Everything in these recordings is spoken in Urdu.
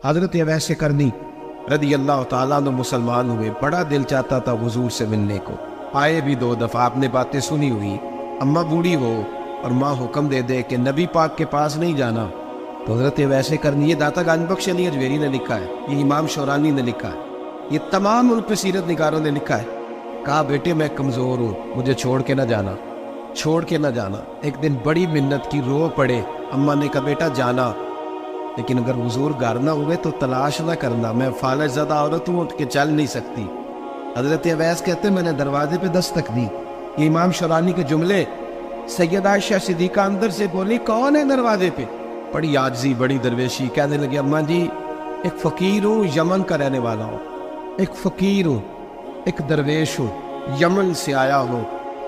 حضرت اویس کرنی رضی اللہ تعالیٰ عنہ مسلمان ہوئے، بڑا دل چاہتا تھا حضور سے ملنے کو، آئے بھی 2 دفعہ، آپ نے باتیں سنی ہوئی، اماں بوڑھی ہو اور ماں حکم دے دے کہ نبی پاک کے پاس نہیں جانا، تو حضرت اویس کرنی، یہ داتا گنج بخش علی اجمیری نے لکھا ہے، یہ امام شورانی نے لکھا ہے، یہ تمام ان پہ سیرت نگاروں نے لکھا ہے، کہا بیٹے میں کمزور ہوں، مجھے چھوڑ کے نہ جانا، چھوڑ کے نہ جانا۔ ایک دن بڑی منت کی، رو پڑے، اماں نے کہا بیٹا جانا، لیکن اگر حضور گھر نہ ہوئے تو تلاش نہ کرنا، میں فالج زدہ عورت ہوں، اٹھ کے چل نہیں سکتی۔ حضرت اویس کہتے میں نے دروازے پہ دستک دی، یہ امام شورانی کے جملے، سیدہ عائشہ صدیقہ اندر سے بولی کون ہے دروازے پہ؟ بڑی عاجزی، بڑی درویشی، کہنے لگی اماں جی ایک فقیر ہوں، یمن کا رہنے والا ہوں، ایک فقیر ہوں، ایک درویش ہوں، یمن سے آیا ہوں،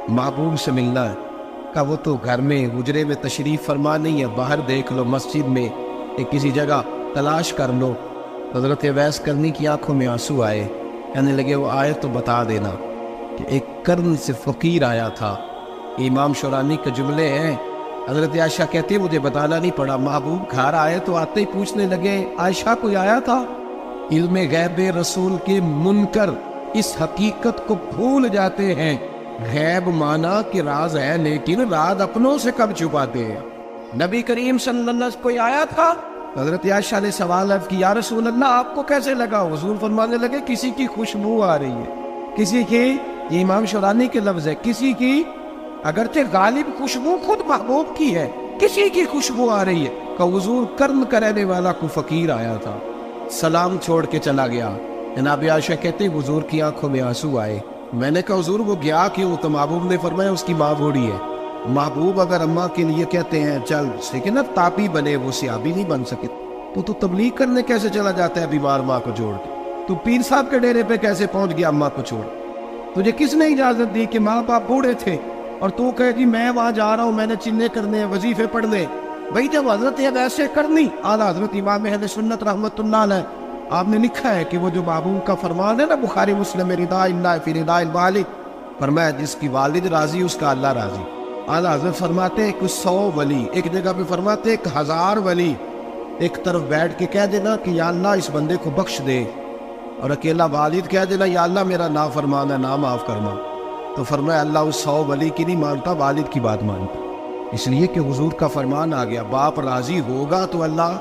محبوب سے ملنا ہے۔ کہا وہ تو گھر میں حجرے میں تشریف فرما نہیں ہے، باہر دیکھ لو، مسجد میں ایک کسی جگہ تلاش کر لو۔ حضرت اویس کرنی کی آنکھوں میں آنسو آئے، کہنے لگے وہ آئے تو بتا دینا کہ ایک قرن سے فقیر آیا تھا۔ امام شورانی کے جملے ہیں۔ حضرت عائشہ کہتی ہے مجھے بتانا نہیں پڑا، محبوب گھر آئے تو آتے ہی پوچھنے لگے عائشہ کوئی آیا تھا؟ علم غیب رسول کے منکر اس حقیقت کو بھول جاتے ہیں، غیب مانا کہ راز ہے لیکن راز اپنوں سے کب چھپاتے ہیں۔ نبی کریم صلی اللہ علیہ وسلم کوئی آیا تھا؟ حضرت عائشہ نے سوال عرض کی یا رسول اللہ آپ کو کیسے لگا؟ حضور فرمانے لگے کسی کی خوشبو آ رہی ہے، کسی کی، یہ امام شورانی کے لفظ ہے، کسی کی، اگرچہ غالب خوشبو خود محبوب کی ہے، کسی کی خوشبو آ رہی ہے۔ کہ حضور کرم کرنے والا کو فقیر آیا تھا، سلام چھوڑ کے چلا گیا۔ جناب عائشہ کہتے حضور کی آنکھوں میں آنسو آئے۔ میں نے کہا حضور وہ گیا کیوں؟ تو محبوب نے فرمایا اس کی ماں بوڑھی ہے۔ محبوب اگر اماں کے لیے کہتے ہیں چل لیکن اب تابی بنے، وہ صحابی نہیں بن سکے، تو تبلیغ کرنے کیسے چلا جاتا ہے بیمار ماں کو چھوڑ کے؟ تو پیر صاحب کے ڈیرے پہ کیسے پہنچ گیا اماں کو چھوڑ؟ تجھے کس نے اجازت دی کہ ماں باپ بوڑھے تھے اور تو کہے جی میں وہاں جا رہا ہوں، میں نے چلے کرنے ہیں، وظیفے پڑھنے؟ بھائی جب حضرت ایسے کرنی اعلیٰ حضرت امام اہل سنت رحمت اللہ علیہ، آپ نے لکھا ہے کہ وہ جو محبوب کا فرمان ہے نا بخاری مسلم رضا اللہ فی رضا الوالد، فرمایا جس کی والد راضی اس کا اللہ راضی۔ اعلیٰ حضرت فرماتے ہیں کچھ 100 ولی، ایک جگہ پہ فرماتے ہیں 1000 ولی ایک طرف بیٹھ کے کہہ دینا کہ یا اللہ اس بندے کو بخش دے، اور اکیلا والد کہہ دینا یا اللہ میرا نافرمان ہے، نا معاف کرنا، تو فرمایا اللہ اس 100 ولی کی نہیں مانتا، والد کی بات مانتا، اس لیے کہ حضور کا فرمان آ گیا باپ راضی ہوگا تو اللہ۔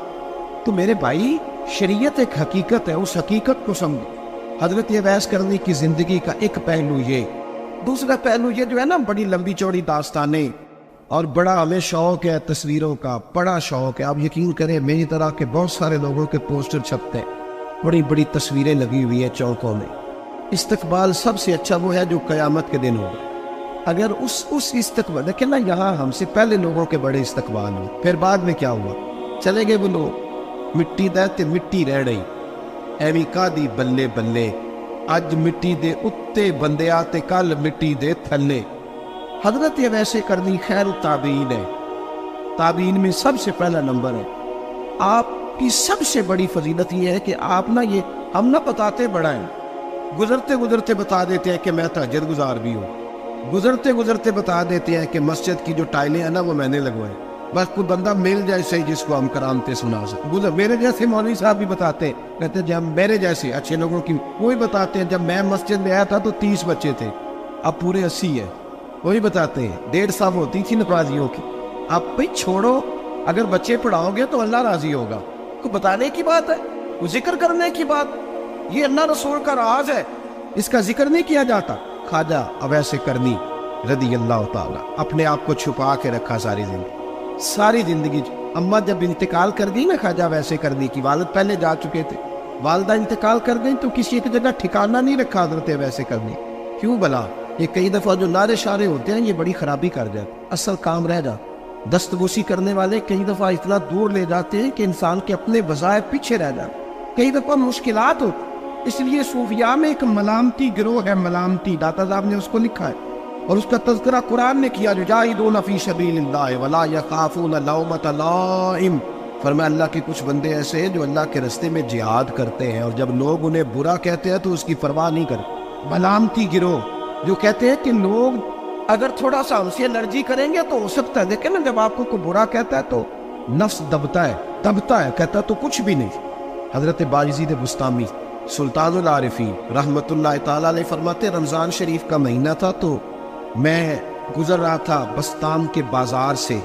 تو میرے بھائی شریعت ایک حقیقت ہے، اس حقیقت کو سمجھ۔ حضرت اویس کرنی کی زندگی کا ایک پہلو یہ، دوسرا پہلو یہ جو ہے نا بڑی لمبی چوڑی داستانیں، اور بڑا ہمیں شوق ہے تصویروں کا، بڑا شوق ہے، آپ یقین کریں میری طرح کے بہت سارے لوگوں کے پوسٹر چھپتے ہیں، بڑی بڑی تصویریں لگی ہوئی ہیں چوکوں میں۔ استقبال سب سے اچھا وہ ہے جو قیامت کے دن ہوگا۔ اگر اس استقبال دیکھیں نا، یہاں ہم سے پہلے لوگوں کے بڑے استقبال ہوئے، پھر بعد میں کیا ہوا؟ چلے گئے وہ لوگ، مٹی دے مٹی رہ رہی، ایویں کا دی بلے بلے، اج مٹی دے اتے بندے آتے کل مٹی دے تھلے۔ حضرت اویس کرنی خیر التابعین ہے، تابعین میں سب سے پہلا نمبر ہے۔ آپ کی سب سے بڑی فضیلت یہ ہے کہ آپ نہ، یہ ہم نہ بتاتے بڑا ہیں، گزرتے گزرتے بتا دیتے ہیں کہ میں تہجد گزار بھی ہوں، گزرتے گزرتے بتا دیتے ہیں کہ مسجد کی جو ٹائلیں ہیں نا وہ میں نے لگوائے، بس کوئی بندہ مل جائے صحیح جس کو ہم کرامتے سنا سکیں۔ میرے جیسے مولوی صاحب بھی بتاتے ہیں، کہتے ہیں جب میرے جیسے اچھے لوگوں کی، وہی بتاتے ہیں جب میں مسجد میں آیا تھا تو 30 بچے تھے، اب پورے 80 ہے، وہی بتاتے ہیں 150 ہوتی تھی نمازیوں کی، اب بھائی چھوڑو، اگر بچے پڑھاؤ گے تو اللہ راضی ہوگا، کو بتانے کی بات ہے، کو ذکر کرنے کی بات، یہ اللہ رسول کا راز ہے، اس کا ذکر نہیں کیا جاتا۔ خواجہ اویس کرنی رضی اللہ تعالیٰ اپنے آپ کو چھپا کے رکھا ساری زندگی۔ اماں جب انتقال کر گئی نا خواجہ اویس کرنی کی، والد پہلے جا چکے تھے، والدہ انتقال کر گئی تو کسی ایک جگہ ٹھکانہ نہیں رکھا حضرت اویس کرنی۔ کیوں بلا؟ یہ کئی دفعہ جو نعرے شعرے ہوتے ہیں یہ بڑی خرابی کر جاتے، اصل کام رہ جاتا۔ دستبوسی کرنے والے کئی دفعہ اتنا دور لے جاتے ہیں کہ انسان کے اپنے وظائف پیچھے رہ جاتے، کئی دفعہ مشکلات ہوتی۔ اس لیے صوفیاء میں ایک ملامتی گروہ ہے، ملامتی، داتا صاحب نے اس کو لکھا ہے اور اس کا تذکرہ قرآن نے کیا، یجاہدون فی سبیل اللہ ولا یخافون لومۃ لائم۔ فرمایا اللہ کے کچھ بندے ایسے ہیں جو اللہ کے راستے میں جہاد کرتے ہیں اور جب لوگ انہیں برا کہتے ہیں تو اس کی پرواہ نہیں کرتے۔ ملامتی گروہ جو کہتے ہیں کہ لوگ اگر تھوڑا سا ہم سے الرجی کریں گے تو ہو سکتا ہے، دیکھیں نا جب آپ کو کوئی برا کہتا ہے تو نفس دبتا ہے، کہتا ہے تو کچھ بھی نہیں، حضرت باجزید بستامی سلطان العارفین رحمۃ اللہ تعالیٰ علیہ فرماتے رمضان شریف کا مہینہ تھا تو میں گزر رہا تھا بستام کے بازار سے،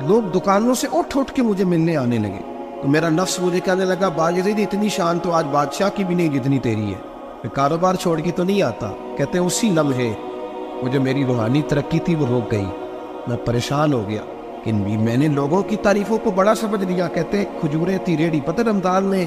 لوگ دکانوں سے اٹھ کے مجھے ملنے آنے لگے، تو میرا نفس مجھے کہنے لگا باجزید اتنی شان تو آج بادشاہ کی بھی نہیں جتنی تیری ہے، میں کاروبار چھوڑ کے تو نہیں آتا۔ کہتے ہیں اسی لمحے وہ جو میری روحانی ترقی تھی وہ رک گئی، میں پریشان ہو گیا کہ میں نے لوگوں کی تعریفوں کو بڑا سمجھ لیا۔ کہتے ہیں کھجوریں تھی ریڑھی، پتہ رمضان میں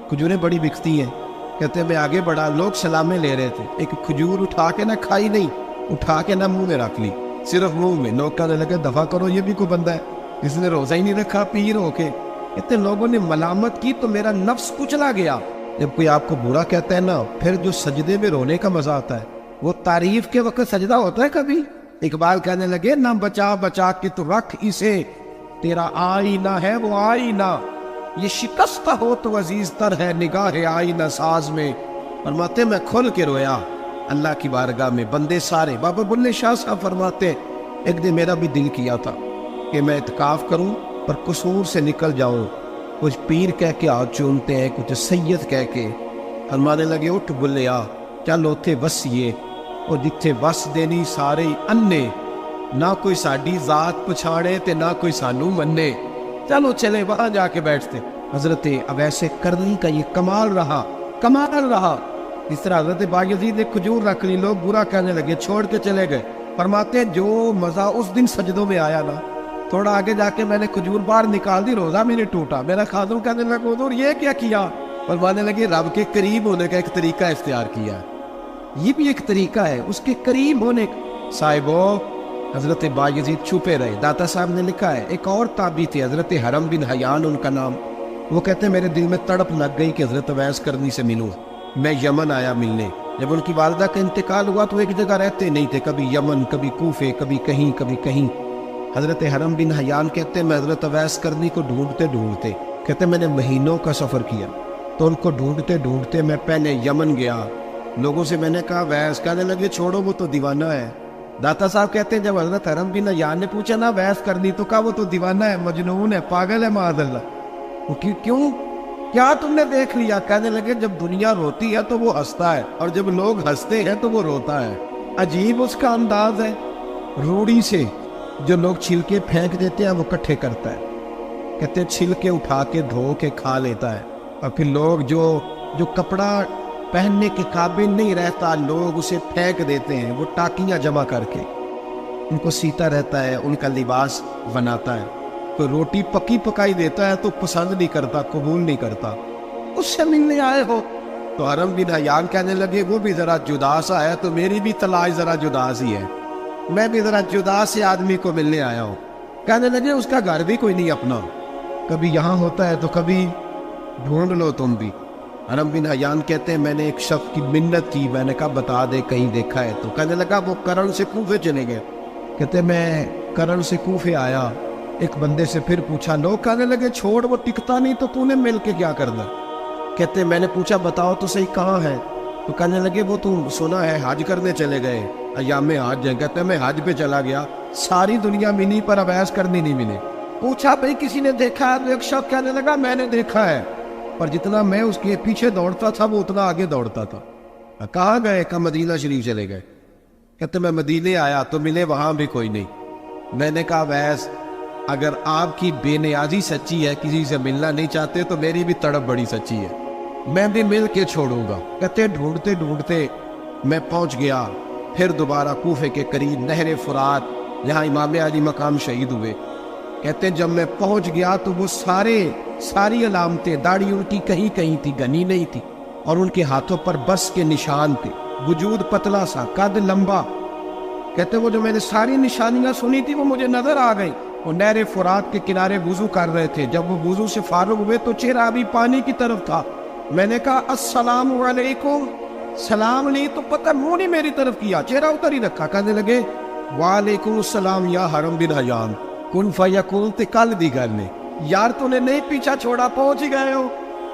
کھجوریں بڑی بکتی ہیں، کہتے ہیں میں آگے بڑھا، لوگ سلامیں لے رہے تھے، ایک کھجور اٹھا کے نہ کھائی نہیں، اٹھا کے نہ منہ میں رکھ لی، صرف منہ میں۔ لوگ کہنے لگے دفع کرو، یہ بھی کوئی بندہ ہے جس نے روزہ ہی نہیں رکھا، پیر ہو کے۔ اتنے لوگوں نے ملامت کی تو میرا نفس کچلا گیا۔ جب کوئی آپ کو برا کہتا ہے نا، پھر جو سجدے میں رونے کا مزہ آتا ہے، وہ تعریف کے وقت سجدہ ہوتا ہے کبھی؟ اقبال کہنے لگے نہ بچا بچا کے تو رکھ اسے، تیرا آئینہ ہے وہ آئینہ، یہ شکستہ ہو تو عزیز تر ہے نگاہ آئینہ ساز میں۔ فرماتے میں کھل کے رویا اللہ کی بارگاہ میں، بندے سارے۔ بابا بلے شاہ صاحب فرماتے ایک دن میرا بھی دل کیا تھا کہ میں اعتکاف کروں پر قصور سے نکل جاؤں، کچھ پیر کہہ کے ہاتھ چومتے ہیں، کچھ سید کہہ کے۔ فرمانے لگے اٹھ بلیا چل اوتھے وسیے، اور جتھے وس دینی سارے انے، نہ کوئی ساڈی ذات پچھاڑے تے نہ کوئی سانو منے، چلو چلے وہاں جا کے بیٹھتے۔ حضرت اویس کرنی کا یہ کمال رہا، کمال رہا۔ اس طرح حضرت باجزید نے کھجور رکھ لی، لوگ برا کہنے لگے، چھوڑ کے چلے گئے۔ فرماتے جو مزہ اس دن سجدوں میں آیا نا، تھوڑا آگے جا کے میں نے کھجور باہر نکال دی، روزہ میں نے ٹوٹا۔ میرا خادم کہنے لگا حضور یہ کیا کیا؟ فرمانے لگے رب کے قریب ہونے کا ایک طریقہ اختیار کیا ہے، یہ بھی ایک طریقہ ہے اس کے قریب ہونے کا۔ صاحبو حضرت باجزید چھپے رہے۔ داتا صاحب نے لکھا ہے ایک اور تابعی تھے حضرت حرم بن حیان ان کا نام، وہ کہتے ہیں میرے دل میں تڑپ لگ گئی کہ حضرت اویس کرنی سے ملوں۔ میں یمن آیا ملنے، جب ان کی والدہ کا انتقال ہوا تو ایک جگہ رہتے نہیں تھے، کبھی یمن کبھی کوفے کبھی کہیں۔ حضرت حرم بن حیان کہتے ہیں میں حضرت اویس کرنی کو ڈھونڈتے کہتے میں نے مہینوں کا سفر کیا، تو ان کو ڈھونڈتے میں پہلے یمن گیا، لوگوں سے میں نے کہا ویس، کہنے لگے چھوڑو وہ تو دیوانہ ہے۔ داتا صاحب کہتے ہیں جب حضرت حرم بن حیان نے پوچھا نا ویس کرنی، تو کہا وہ تو دیوانہ ہے، مجنون ہے، پاگل ہے معاذ اللہ۔ وہ کیوں کیا تم نے دیکھ لیا؟ کہنے لگے جب دنیا روتی ہے تو وہ ہنستا ہے، اور جب لوگ ہنستے ہیں تو وہ روتا ہے، عجیب اس کا انداز ہے۔ روڑی سے جو لوگ چھلکے پھینک دیتے ہیں وہ کٹھے کرتا ہے، کہتے ہیں چھلکے اٹھا کے دھو کے کھا لیتا ہے، اور پھر لوگ جو کپڑا پہننے کے قابل نہیں رہتا لوگ اسے پھینک دیتے ہیں، وہ ٹاکیاں جمع کر کے ان کو سیتا رہتا ہے، ان کا لباس بناتا ہے۔ کوئی روٹی پکی پکائی دیتا ہے تو پسند نہیں کرتا، قبول نہیں کرتا، اس سے ملنے آئے ہو۔ تو حرم بن حیان کہنے لگے وہ بھی ذرا جدا سا ہے، تو میری بھی تلاش ذرا جدا سی ہے، میں بھی ذرا جدا سے آدمی کو ملنے آیا ہوں۔ کہنے لگے اس کا گھر بھی کوئی نہیں اپنا، کبھی یہاں ہوتا ہے تو کبھی ڈھونڈ لو تم بھی۔ حرم بن حیان کہتے ہیں میں نے ایک شخص کی منت کی، میں نے کہا بتا دے کہیں دیکھا ہے تو؟ کہنے لگا وہ کرن سے کوفے چلے گئے۔ کہتے میں کرن سے کوفے آیا، ایک بندے سے پھر پوچھا، لوگ کہنے لگے چھوڑ وہ ٹکتا نہیں تو نے مل کے کیا کرنا؟ کہتے میں نے پوچھا بتاؤ تو صحیح کہاں ہے؟ تو کہنے لگے وہ تم سنا ہے حج کرنے چلے گئے، ایام حج ہیں۔ کہتے میں حج پہ چلا گیا، ساری دنیا ملی پر اویس کرنی نہیں ملے۔ پوچھا بھئی کسی نے دیکھا ہے؟ تو ایک شخص کہنے لگا میں نے دیکھا ہے، پر جتنا میں اس کے پیچھے دوڑتا تھا وہ اتنا آگے دوڑتا تھا۔ کہاں گئے؟ کہ مدینہ شریف چلے گئے۔ کہتے میں مدینے آیا تو ملے وہاں بھی کوئی نہیں۔ میں نے کہا ویس اگر آپ کی بے نیازی سچی ہے، کسی سے ملنا نہیں چاہتے، تو میری بھی تڑپ بڑی سچی ہے، میں بھی مل کے چھوڑوں گا۔ کہتے ڈھونڈتے میں پہنچ گیا، پھر دوبارہ کوفے کے قریب نہر فرات جہاں امام علی مقام شہید ہوئے۔ کہتے جب میں پہنچ گیا تو وہ ساری علامتیں، داڑھی ان کی کہیں تھی، گھنی نہیں تھی، اور ان کے ہاتھوں پر بس کے نشان تھے، وجود پتلا سا، قد لمبا۔ کہتے وہ جو میں نے ساری نشانیاں سنی تھی وہ مجھے نظر آ گئی۔ وہ نہر فرات کے کنارے وضو کر رہے تھے، جب وہ وضو سے فارغ ہوئے تو چہرہ ابھی پانی کی طرف تھا۔ میں نے کہا السلام علیکم، سلام لی تو پتہ منہ نہیں میری طرف کیا، چہرہ ادھر ہی رکھا۔ کہنے لگے وعلیکم السلام یا حرم بن حیان، کن فیکون تے کل دی گل نے، یار تو نے نہیں پیچھا چھوڑا، پہنچ ہی گئے ہو۔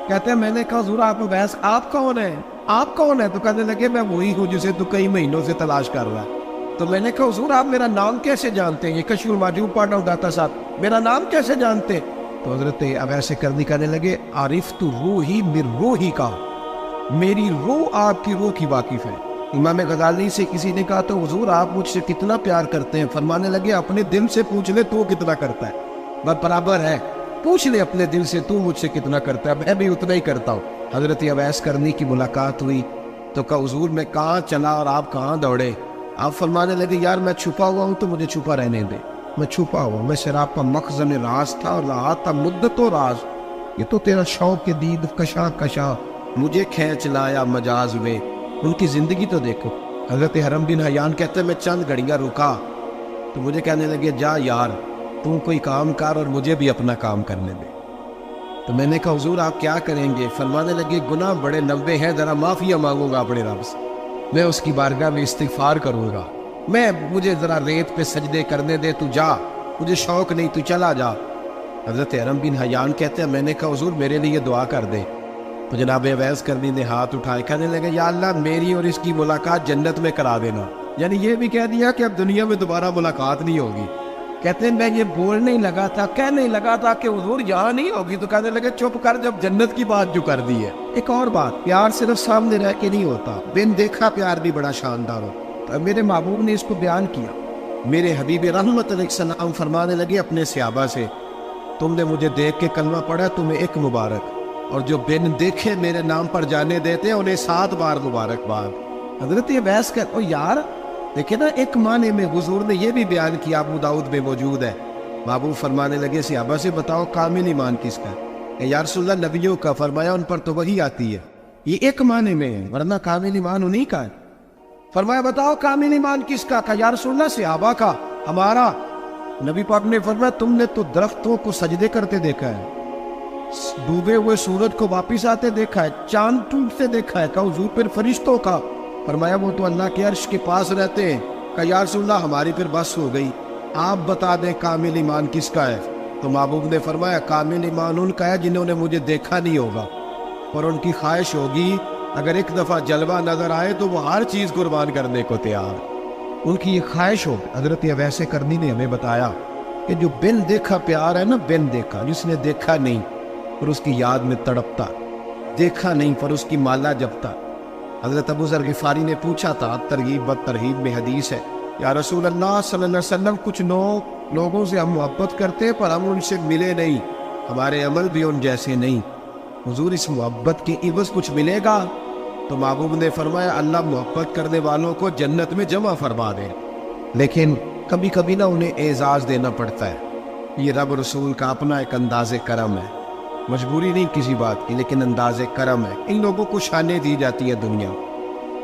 کہتے ہیں میں نے کہا حضور آپ بحث آپ کون ہے؟ آپ کون ہے؟ تو کہنے لگے میں وہی ہوں جسے تو کئی مہینوں سے تلاش کر رہا ہے۔ تو میں نے کہا حضور آپ میرا نام کیسے جانتے ہیں؟ یہ کشف المحجوب پڑھ رہا ہوں داتا صاحب، میرا نام کیسے جانتے؟ تو حضرت اویس کرنی کہنے لگے عارف تو روحی من روحی کا، میری روح آپ کی روح کی واقف ہے۔ امام غزالی سے کسی نے کہا تو حضور آپ مجھ سے کتنا پیار کرتے ہیں؟ فرمانے لگے اپنے دل سے پوچھ لے تو کتنا کرتا ہے، بس برابر ہے، پوچھ لے اپنے دل سے تو مجھ سے کتنا کرتا ہے، میں بھی اتنا ہی کرتا ہوں۔ حضرت اویس کرنی کی ملاقات ہوئی تو کہا حضور میں کہاں چلا اور آپ کہاں دوڑے؟ آپ فرمانے لگے یار میں چھپا ہوا ہوں تو مجھے چھپا رہنے دے، میں چھپا ہوا، میں شراب کا مخزن راز تھا اور رہا تھا مدت و راز، یہ تو تیرا شوق کے دید کشا کشا مجھے کھینچ لایا مجاز میں۔ ان کی زندگی تو دیکھو۔ حضرت حرم بن حیان کہتے ہیں میں چند گھڑیاں رکا تو مجھے کہنے لگے جا یار تم کوئی کام کر اور مجھے بھی اپنا کام کرنے دے۔ تو میں نے کہا حضور آپ کیا کریں گے؟ فرمانے لگے گناہ بڑے لمبے ہیں، ذرا معافیا مانگوں گا اپنے رب سے، میں اس کی بارگاہ میں استغفار کروں گا، مجھے ذرا ریت پہ سجدے کرنے دے، تو جا، مجھے شوق نہیں، تو چلا جا۔ حضرت حرم بن حیان کہتے ہیں میں نے کہا حضور میرے لیے دعا کر دے۔ تو جناب اویس کرنی نے ہاتھ اٹھائے، کہنے لگے یا اللہ میری اور اس کی ملاقات جنت میں کرا دینا، یعنی یہ بھی کہہ دیا کہ اب دنیا میں دوبارہ ملاقات نہیں ہوگی۔ کہتے ہیں میں یہ بولنے ہی لگا تھا، کہنے ہی لگا تھا کہ حضور یہاں نہیں ہوگی، تو کہنے لگے چپ کر، جب جنت کی بات جو کر دی ہے۔ ایک اور بات، پیار صرف سامنے رہ کے نہیں ہوتا، بن دیکھا پیار بھی بڑا شاندار ہو۔ میرے محبوب نے اس کو بیان کیا، میرے حبیب رحمت علیہ السلام فرمانے لگے اپنے صحابہ سے تم نے مجھے دیکھ کے کلمہ پڑھا تمہیں ایک مبارک، اور جو بن دیکھے میرے نام پر جانے دیتے ہیں انہیں 7 بار مبارکباد۔ حضرت اویس کہتے او یار دیکھیں نا، ایک معنی میں حضور نے یہ بھی بیان کیا، ابو داؤد میں موجود ہے۔ محبوب فرمانے لگے صحابہ سے بتاؤ کامل ایمان کس کا ہے؟ یا رسول اللہ نبیوں کا، فرمایا ان پر تو وہی آتی ہے، یہ ایک معنی میں ہے، ورنہ کامل ایمان انہی کا ہے۔ فرمایا بتاؤ کامل ایمان کس کا؟ کہا یا رسول اللہ صحابہ کا، ہمارا۔ نبی پاک نے فرمایا تم نے تو درختوں کو سجدے کرتے دیکھا ہے، ڈوبے ہوئے سورج کو واپس آتے دیکھا ہے، چاند ٹوٹتے دیکھا ہے، کہا حضور پھر فرشتوں کا؟ فرمایا وہ تو اللہ کے عرش کے پاس رہتے ہیں۔ کہا یا رسول اللہ ہماری پھر بس ہو گئی، آپ بتا دیں کامل ایمان کس کا ہے؟ تو محبوب نے فرمایا کامل ایمان ان کا ہے جنہوں نے مجھے دیکھا نہیں ہوگا اور ان کی خواہش ہوگی اگر ایک دفعہ جلوہ نظر آئے تو وہ ہر چیز قربان کرنے کو تیار، ان کی یہ خواہش ہو۔ حضرت اویس کرنی نے ہمیں بتایا کہ جو بن دیکھا پیار ہے نا، بن دیکھا، جس نے دیکھا نہیں پر اس کی یاد میں تڑپتا، دیکھا نہیں پر اس کی مالا جپتا۔ حضرت ابو ذر غفاری نے پوچھا تھا، ترغیب و ترہیب میں حدیث ہے، یا رسول اللہ صلی اللہ علیہ وسلم کچھ لوگوں سے ہم محبت کرتے پر ہم ان سے ملے نہیں، ہمارے عمل بھی ان جیسے نہیں، حضور اس محبت کے عوض کچھ ملے گا؟ تو محبوب نے فرمایا اللہ محبت کرنے والوں کو جنت میں جمع فرما دے، لیکن کبھی کبھی نہ انہیں اعزاز دینا پڑتا ہے، یہ رب رسول کا اپنا ایک انداز کرم ہے، مجبوری نہیں کسی بات کی لیکن انداز کرم ہے۔ ان لوگوں کو شانیں دی جاتی ہے دنیا،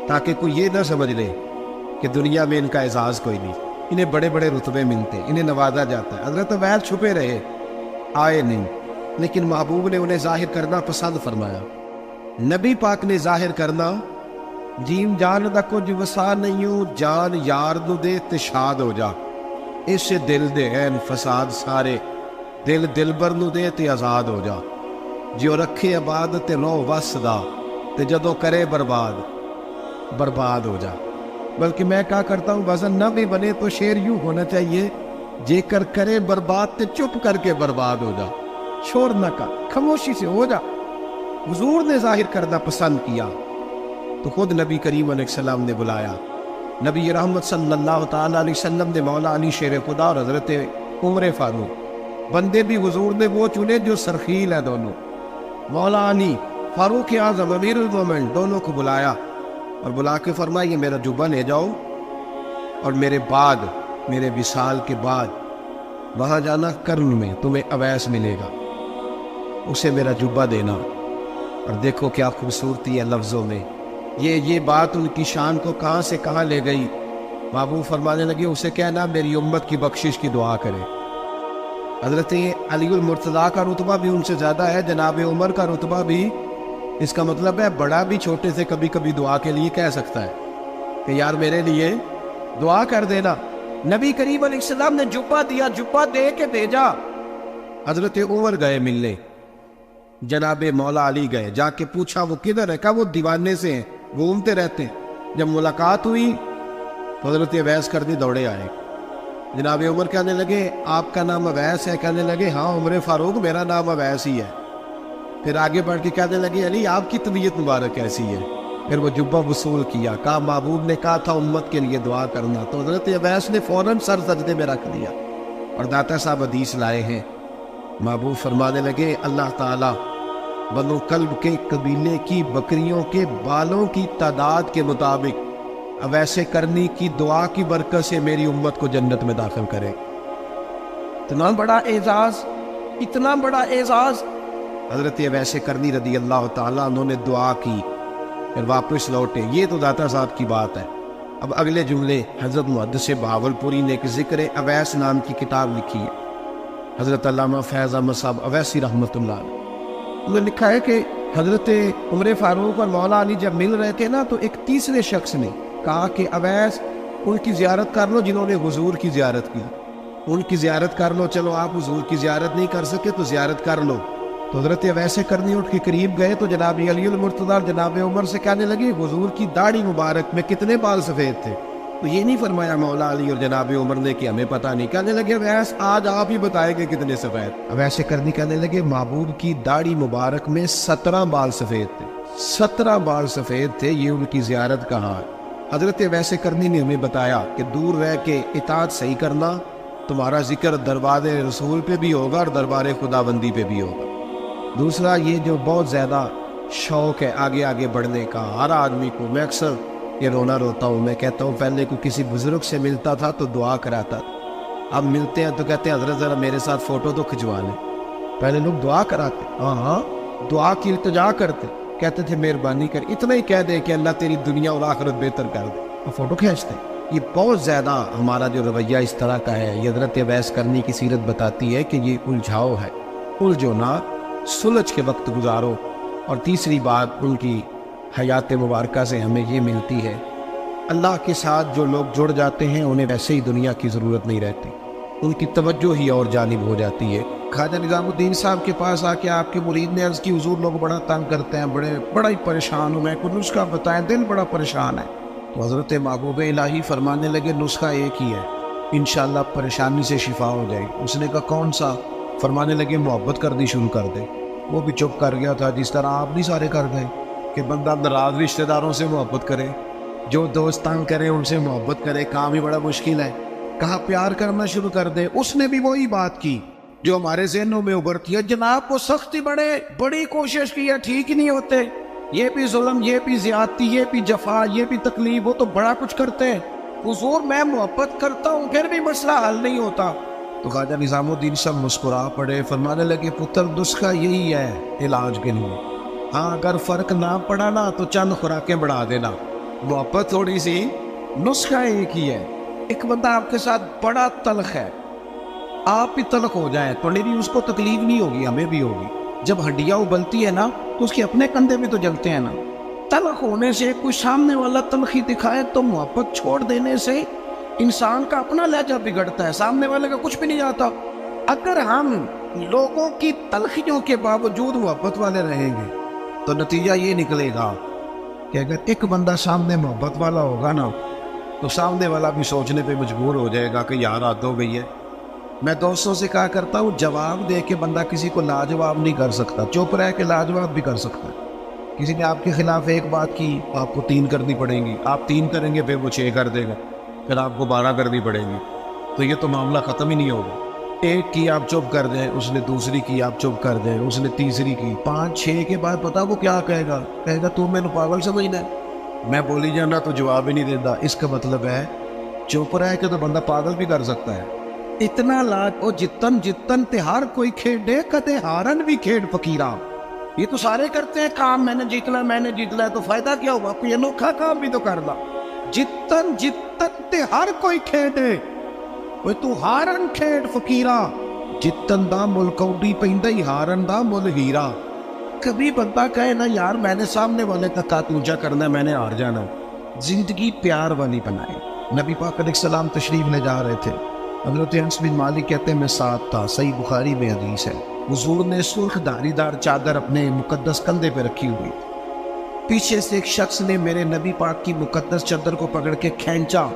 تاکہ کوئی یہ نہ سمجھ لے کہ دنیا میں ان کا اعزاز کوئی نہیں، انہیں بڑے بڑے رتبے ملتے، انہیں نوازا جاتا ہے۔ حضرت اویس چھپے رہے، آئے نہیں، لیکن محبوب نے انہیں ظاہر کرنا پسند فرمایا۔ نبی پاک نے ظاہر کرنا، جیم جان دا کچھ وسا نہیں ہوں، جان یار نو دے تے شاد ہو جا، اس سے دل دے این فساد سارے، دل دلبر نو دے تے آزاد ہو جا، جو رکھے آباد تے رو وسدا تے جدو کرے برباد ہو جا۔ بلکہ میں کہا کرتا ہوں وزن نہ بھی بنے تو شعر یوں ہونا چاہیے، جے کر کرے برباد تے چپ کر کے برباد ہو جا، شور نہ کر، خاموشی سے ہو جا۔ حضور نے ظاہر کرنا پسند کیا تو خود نبی کریم علیہ السلام نے بلایا۔ نبی رحمت صلی اللہ تعالیٰ علیہ وسلم نے مولا علی شیر خدا اور حضرت عمر فاروق، بندے بھی حضور نے وہ چنے جو سرخیل ہیں دونوں، مولا علی فاروق اعظم امیر المومنین، دونوں کو بلایا اور بلا کے فرمایا یہ میرا جبہ لے جاؤ اور میرے بعد، میرے وصال کے بعد وہاں جانا، کرن میں تمہیں اویس ملے گا، اسے میرا جبہ دینا۔ اور دیکھو کیا خوبصورتی ہے لفظوں میں، یہ بات ان کی شان کو کہاں سے کہاں لے گئی۔ محبوب فرمانے لگے اسے کہنا میری امت کی بخشش کی دعا کرے۔ حضرت علی المرتضیٰ کا رتبہ بھی ان سے زیادہ ہے، جناب عمر کا رتبہ بھی، اس کا مطلب ہے بڑا بھی چھوٹے سے کبھی کبھی دعا کے لیے کہہ سکتا ہے کہ یار میرے لیے دعا کر دینا۔ نبی کریم علیہ السلام نے جبہ دیا، جبہ دے کے بھیجا۔ حضرت عمر گئے ملنے، جناب مولا علی گئے، جا کے پوچھا وہ کدھر ہے؟ کہا وہ دیوانے سے ہیں، گھومتے رہتے ہیں۔ جب ملاقات ہوئی تو حضرت اویس کرنی دوڑے آئے، جناب عمر کہنے لگے آپ کا نام اویس ہے؟ کہنے لگے ہاں عمر فاروق میرا نام اویس ہی ہے۔ پھر آگے بڑھ کے کہنے لگے علی آپ کی طبیعت مبارک کیسی ہے؟ پھر وہ جبہ وصول کیا، کہا محبوب نے کہا تھا امت کے لیے دعا کرنا، تو حضرت اویس نے فوراً سر سجدے میں رکھ دیا۔ اور داتا صاحب حدیث لائے ہیں، محبوب فرمانے لگے اللہ تعالیٰ بنو کلب کے قبیلے کی بکریوں کے بالوں کی تعداد کے مطابق اویس کرنی کی دعا کی برکت سے میری امت کو جنت میں داخل کرے۔ اتنا بڑا اعزاز، اتنا بڑا اعزاز۔ حضرت اویس کرنی رضی اللہ تعالیٰ انہوں نے دعا کی، پھر واپس لوٹے۔ یہ تو داتا صاحب کی بات ہے۔ اب اگلے جملے حضرت محدث بہاولپوری نے ایک ذکر اویس نام کی کتاب لکھی ہے، حضرت علامہ فیض احمد صاحب اویسی رحمۃ اللہ علیہ۔ انہوں نے لکھا ہے کہ حضرت عمر فاروق اور مولا علی جب مل رہے تھے نا، تو ایک تیسرے شخص نے کہا کہ اویس ان کی زیارت کر لو جنہوں نے حضور کی زیارت کی، ان کی زیارت کر لو، چلو آپ حضور کی زیارت نہیں کر سکے تو زیارت کر لو۔ تو حضرت اویس کرنی اٹھ کے قریب گئے تو جناب علی المرتضیٰ اور جناب عمر سے کہنے لگے حضور کی داڑھی مبارک میں کتنے بال سفید تھے؟ تو یہ نہیں فرمایا مولا علی اور جناب عمر نے کہ ہمیں پتہ نہیں۔ کہنے لگے اویس آج آپ ہی بتائیں گے کتنے سفید۔ اویس کرنی کہنے لگے محبوب کی داڑھی مبارک میں 17 بال سفید تھے، 17 بال سفید تھے، یہ ان کی زیارت کہاں ہے؟ حضرت اویس کرنی نے ہمیں بتایا کہ دور رہ کے اطاعت صحیح کرنا، تمہارا ذکر دربار رسول پہ بھی ہوگا اور دربار خداوندی پہ بھی ہوگا۔ دوسرا یہ جو بہت زیادہ شوق ہے آگے آگے بڑھنے کا ہر آدمی کو، میں اکثر یہ رونا روتا ہوں، میں کہتا ہوں پہلے کوئی کسی بزرگ سے ملتا تھا تو دعا کراتا تھا، اب ملتے ہیں تو کہتے ہیں حضرت ذرا میرے ساتھ فوٹو تو کھنچوا لیں۔ پہلے لوگ دعا کراتے، ہاں دعا کی التجا کرتے، کہتے تھے مہربانی کر، اتنا ہی کہہ دے کہ اللہ تیری دنیا اور آخرت بہتر کر دے، اور فوٹو کھینچتے۔ یہ بہت زیادہ ہمارا جو رویہ اس طرح کا ہے، یہ حضرت اویس کرنی کی سیرت بتاتی ہے کہ یہ الجھاؤ ہے، الجھو نہ، سلجھ کے وقت گزارو۔ اور تیسری بات ان کی حیات مبارکہ سے ہمیں یہ ملتی ہے، اللہ کے ساتھ جو لوگ جڑ جاتے ہیں انہیں ویسے ہی دنیا کی ضرورت نہیں رہتی، ان کی توجہ ہی اور جانب ہو جاتی ہے۔ خواجہ نظام الدین صاحب کے پاس آ کے آپ کے مرید نے عرض کی حضور لوگ بڑا تنگ کرتے ہیں، بڑا ہی پریشان ہوں میں، کوئی نسخہ بتائیں، دل بڑا پریشان ہے۔ تو حضرت محبوب الہی فرمانے لگے نسخہ ایک ہی ہے، انشاءاللہ پریشانی سے شفا ہو جائے گی۔ اس نے کہا کون سا؟ فرمانے لگے محبت کرنی شروع کر دے۔ وہ بھی چپ کر گیا تھا، جس طرح آپ نہیں سارے کر گئے کہ بندہ ناراض رشتہ داروں سے محبت کرے، جو دوست تنگ کرے ان سے محبت کرے، کام ہی بڑا مشکل ہے۔ کہا پیار کرنا شروع کر دے۔ اس نے بھی وہی بات کی جو ہمارے ذہنوں میں ابھرتی ہے، جناب کو سختی بڑی کوشش کی ہے، ٹھیک ہی نہیں ہوتے، یہ بھی ظلم، یہ بھی زیادتی، یہ بھی جفا، یہ بھی تکلیف، وہ تو بڑا کچھ کرتے ہیں، حضور میں محبت کرتا ہوں پھر بھی مسئلہ حل نہیں ہوتا۔ تو خواجہ نظام الدین صاحب مسکرا پڑے، فرمانے لگے پتر نسخہ یہی ہے علاج کے لیے، ہاں اگر فرق نہ پڑا نا تو چند خوراکیں بڑھا دینا، محبت تھوڑی سی، نسخہ ایک ہی ہے۔ ایک بندہ آپ کے ساتھ بڑا تلخ ہے، آپ بھی تلخ ہو جائیں تو نہیں اس کو تکلیف نہیں ہوگی، ہمیں بھی ہوگی۔ جب ہڈیاں ابلتی ہے نا تو اس کے اپنے کندھے بھی تو جلتے ہیں نا۔ تلخ ہونے سے کوئی سامنے والا تلخی دکھائے تو محبت چھوڑ دینے سے انسان کا اپنا لہجہ بگڑتا ہے، سامنے والے کا کچھ بھی نہیں آتا۔ اگر ہم لوگوں کی تلخیوں کے باوجود محبت والے رہیں گے تو نتیجہ یہ نکلے گا کہ اگر ایک بندہ سامنے محبت والا ہوگا نا تو سامنے والا بھی سوچنے پہ مجبور ہو جائے گا کہ یار حد ہو گئی ہے۔ میں دوستوں سے کہا کرتا ہوں جواب دے کے بندہ کسی کو لاجواب نہیں کر سکتا، چپ رہ کے لاجواب بھی کر سکتا ہے۔ کسی نے آپ کے خلاف ایک بات کی، آپ کو 3 کرنی پڑیں گی، آپ 3 کریں گے پھر وہ 6 کر دے گا، پھر آپ کو 12 کرنی پڑیں گی، تو یہ تو معاملہ ختم ہی نہیں ہوگا۔ ایک کی آپ چپ کر دیں، اس نے دوسری کی آپ چپ کر دیں، اس نے تیسری کی، 5 6 کے بعد پتا وہ کیا کہے گا تو میں نے پاگل سمجھنا ہے، میں بولی جانا تو جواب ہی نہیں دیتا۔ اس کا مطلب ہے چپ رہ کے تو بندہ پاگل بھی کر سکتا ہے۔ اتنا لاج او جتن جتن تہار کوئی کھیڈے کتے ہارن بھی کھیڈ فقیرہ، یہ تو سارے کرتے ہیں کام، میں نے جیتنا ہے تو فائدہ کیا ہوا، کوئی انوکھا کام بھی تو کرنا۔ جتن جتن تہار کوئی کھیڈے وہ تو ہارن کھیڈ فقیرہ، جتن دا ملکوڈی پیندا ہی ہارن دا مل ہیرا۔ کبھی بندہ کہے نا یار میں نے سامنے والے کا کات اونچا کرنا ہے، میں نے ہار جانا۔ زندگی پیار والی بنائے۔ نبی پاک علیہ السلام تشریف لے جا رہے تھے، حضرت انس بن مالک کہتے ہیں میں ساتھ تھا، صحیح بخاری میں حدیث ہے، حضور نے سرخ دھاری دار چادر اپنے مقدس کندھے پہ رکھی ہوئی، پیچھے سے ایک شخص نے میرے نبی پاک کی مقدس چادر کو پکڑ کے کھینچا،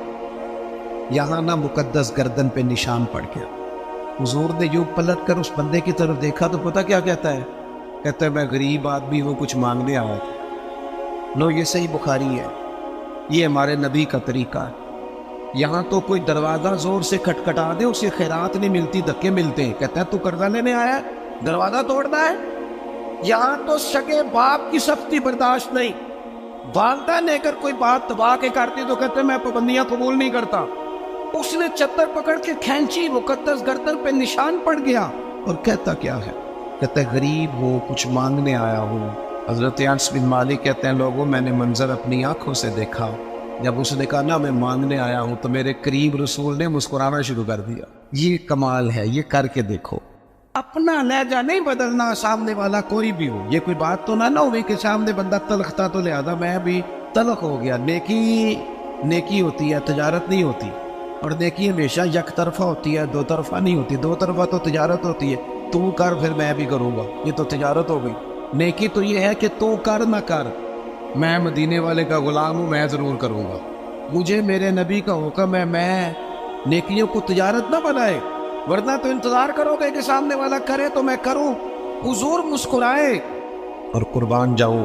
یہاں نہ مقدس گردن پہ نشان پڑ گیا۔ حضور نے یوں پلٹ کر اس بندے کی طرف دیکھا تو پتہ کیا کہتا ہے؟ کہتا ہے میں غریب آدمی ہوں، کچھ مانگنے آیا تھا۔ لو یہ صحیح بخاری ہے، یہ ہمارے نبی کا طریقہ ہے۔ یہاں تو کوئی دروازہ زور سے کھٹکھٹا دے اسے خیرات نہیں ملتی، دھکے ملتے ہیں۔ کہتا ہے تو قرضہ لینے آیا ہے، دروازہ توڑنا ہے؟ یہاں تو سگے باپ کی سختی برداشت نہیں، والدہ نے اگر کوئی بات دبا کے کرتی تو کہتے میں پابندیاں قبول نہیں کرتا۔ اس نے چادر پکڑ کے کھینچی، مقدس گردن پہ نشان پڑ گیا، اور کہتا کیا ہے؟ کہتا ہے غریب ہو، کچھ مانگنے آیا ہوں۔ حضرت انس بن مالک کہتے ہیں لوگوں میں نے منظر اپنی آنکھوں سے دیکھا، جب اس نے کہا نا میں مانگنے آیا ہوں تو میرے قریب رسول نے مسکرانا شروع کر دیا۔ یہ کمال ہے، یہ کر کے دیکھو۔ اپنا لہجہ نہیں بدلنا، سامنے والا کوئی بھی ہو۔ یہ کوئی بات تو نہ ہوئی کہ سامنے بندہ تلخ تھا تو لہذا میں بھی تلخ ہو گیا۔ نیکی ہوتی ہے، تجارت نہیں ہوتی، اور نیکی ہمیشہ یک طرفہ ہوتی ہے، دو طرفہ نہیں ہوتی۔ دو طرفہ تو تجارت ہوتی ہے، تو کر پھر میں بھی کروں گا، یہ تو تجارت ہو گئی۔ نیکی تو یہ ہے کہ تو کر نہ کر، میں مدینے والے کا غلام ہوں، میں ضرور کروں گا، مجھے میرے نبی کا حکم ہے، میں نیکیوں کو تجارت نہ بنائے، ورنہ تو انتظار کرو گے کہ سامنے والا کرے تو میں کروں۔ حضور مسکرائے اور قربان جاؤں،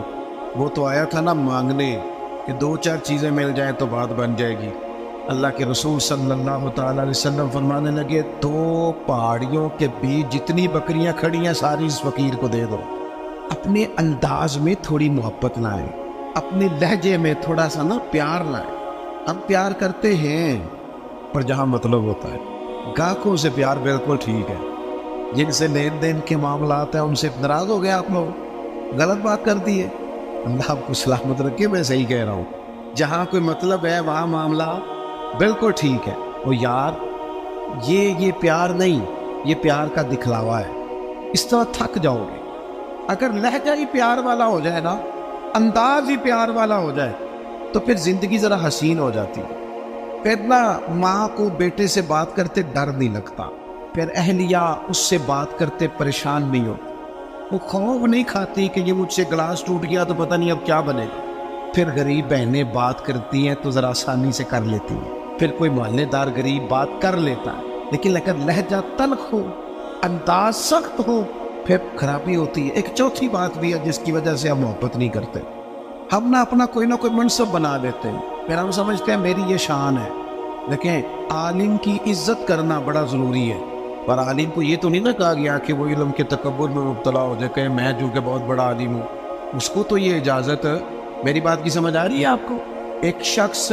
وہ تو آیا تھا نا مانگنے کہ دو چار چیزیں مل جائیں تو بات بن جائے گی۔ اللہ کے رسول صلی اللہ تعالیٰ علیہ وسلم فرمانے لگے دو پہاڑیوں کے بیچ جتنی بکریاں کھڑی ہیں ساری اس فقیر کو دے دو۔ اپنے انداز میں تھوڑی محبت لائیں، اپنے لہجے میں تھوڑا سا نا پیار لائیں۔ ہم پیار کرتے ہیں پر جہاں مطلب ہوتا ہے، گاہکوں سے پیار بالکل ٹھیک ہے، جن سے لین دین کے معاملات ہیں ان سے ناراض ہو گئے آپ لوگ، غلط بات کر دی ہے۔ اللہ آپ کو سلامت رکھے، میں صحیح کہہ رہا ہوں۔ جہاں کوئی مطلب ہے وہاں معاملہ بالکل ٹھیک ہے۔ اور یار یہ پیار نہیں، یہ پیار کا دکھلاوا ہے، اس طرح تھک جاؤ گے۔ اگر لہجہ ہی پیار والا ہو جائے نا، انداز ہی پیار والا ہو جائے تو پھر زندگی ذرا حسین ہو جاتی ہے۔ پھر نہ ماں کو بیٹے سے بات کرتے ڈر نہیں لگتا، پھر اہلیہ اس سے بات کرتے پریشان نہیں ہو، وہ خوف نہیں کھاتی کہ یہ مجھ سے گلاس ٹوٹ گیا تو پتہ نہیں اب کیا بنے گا۔ پھر غریب بہنیں بات کرتی ہیں تو ذرا آسانی سے کر لیتی ہیں، پھر کوئی محلے دار غریب بات کر لیتا ہے، لیکن اگر لہجہ تلخ ہو، انداز سخت ہو، پھر خرابی ہوتی ہے۔ ایک چوتھی بات بھی ہے جس کی وجہ سے ہم محبت نہیں کرتے، ہم نہ اپنا کوئی نہ کوئی منصب بنا لیتے ہیں، پھر ہم سمجھتے ہیں میری یہ شان ہے۔ دیکھیں عالم کی عزت کرنا بڑا ضروری ہے، پر عالم کو یہ تو نہیں نہ کہا گیا کہ وہ علم کے تکبر میں مبتلا ہو جائے کہ میں جو کہ بہت بڑا عالم ہوں، اس کو تو یہ اجازت۔ میری بات کی سمجھ آ رہی ہے آپ کو؟ ایک شخص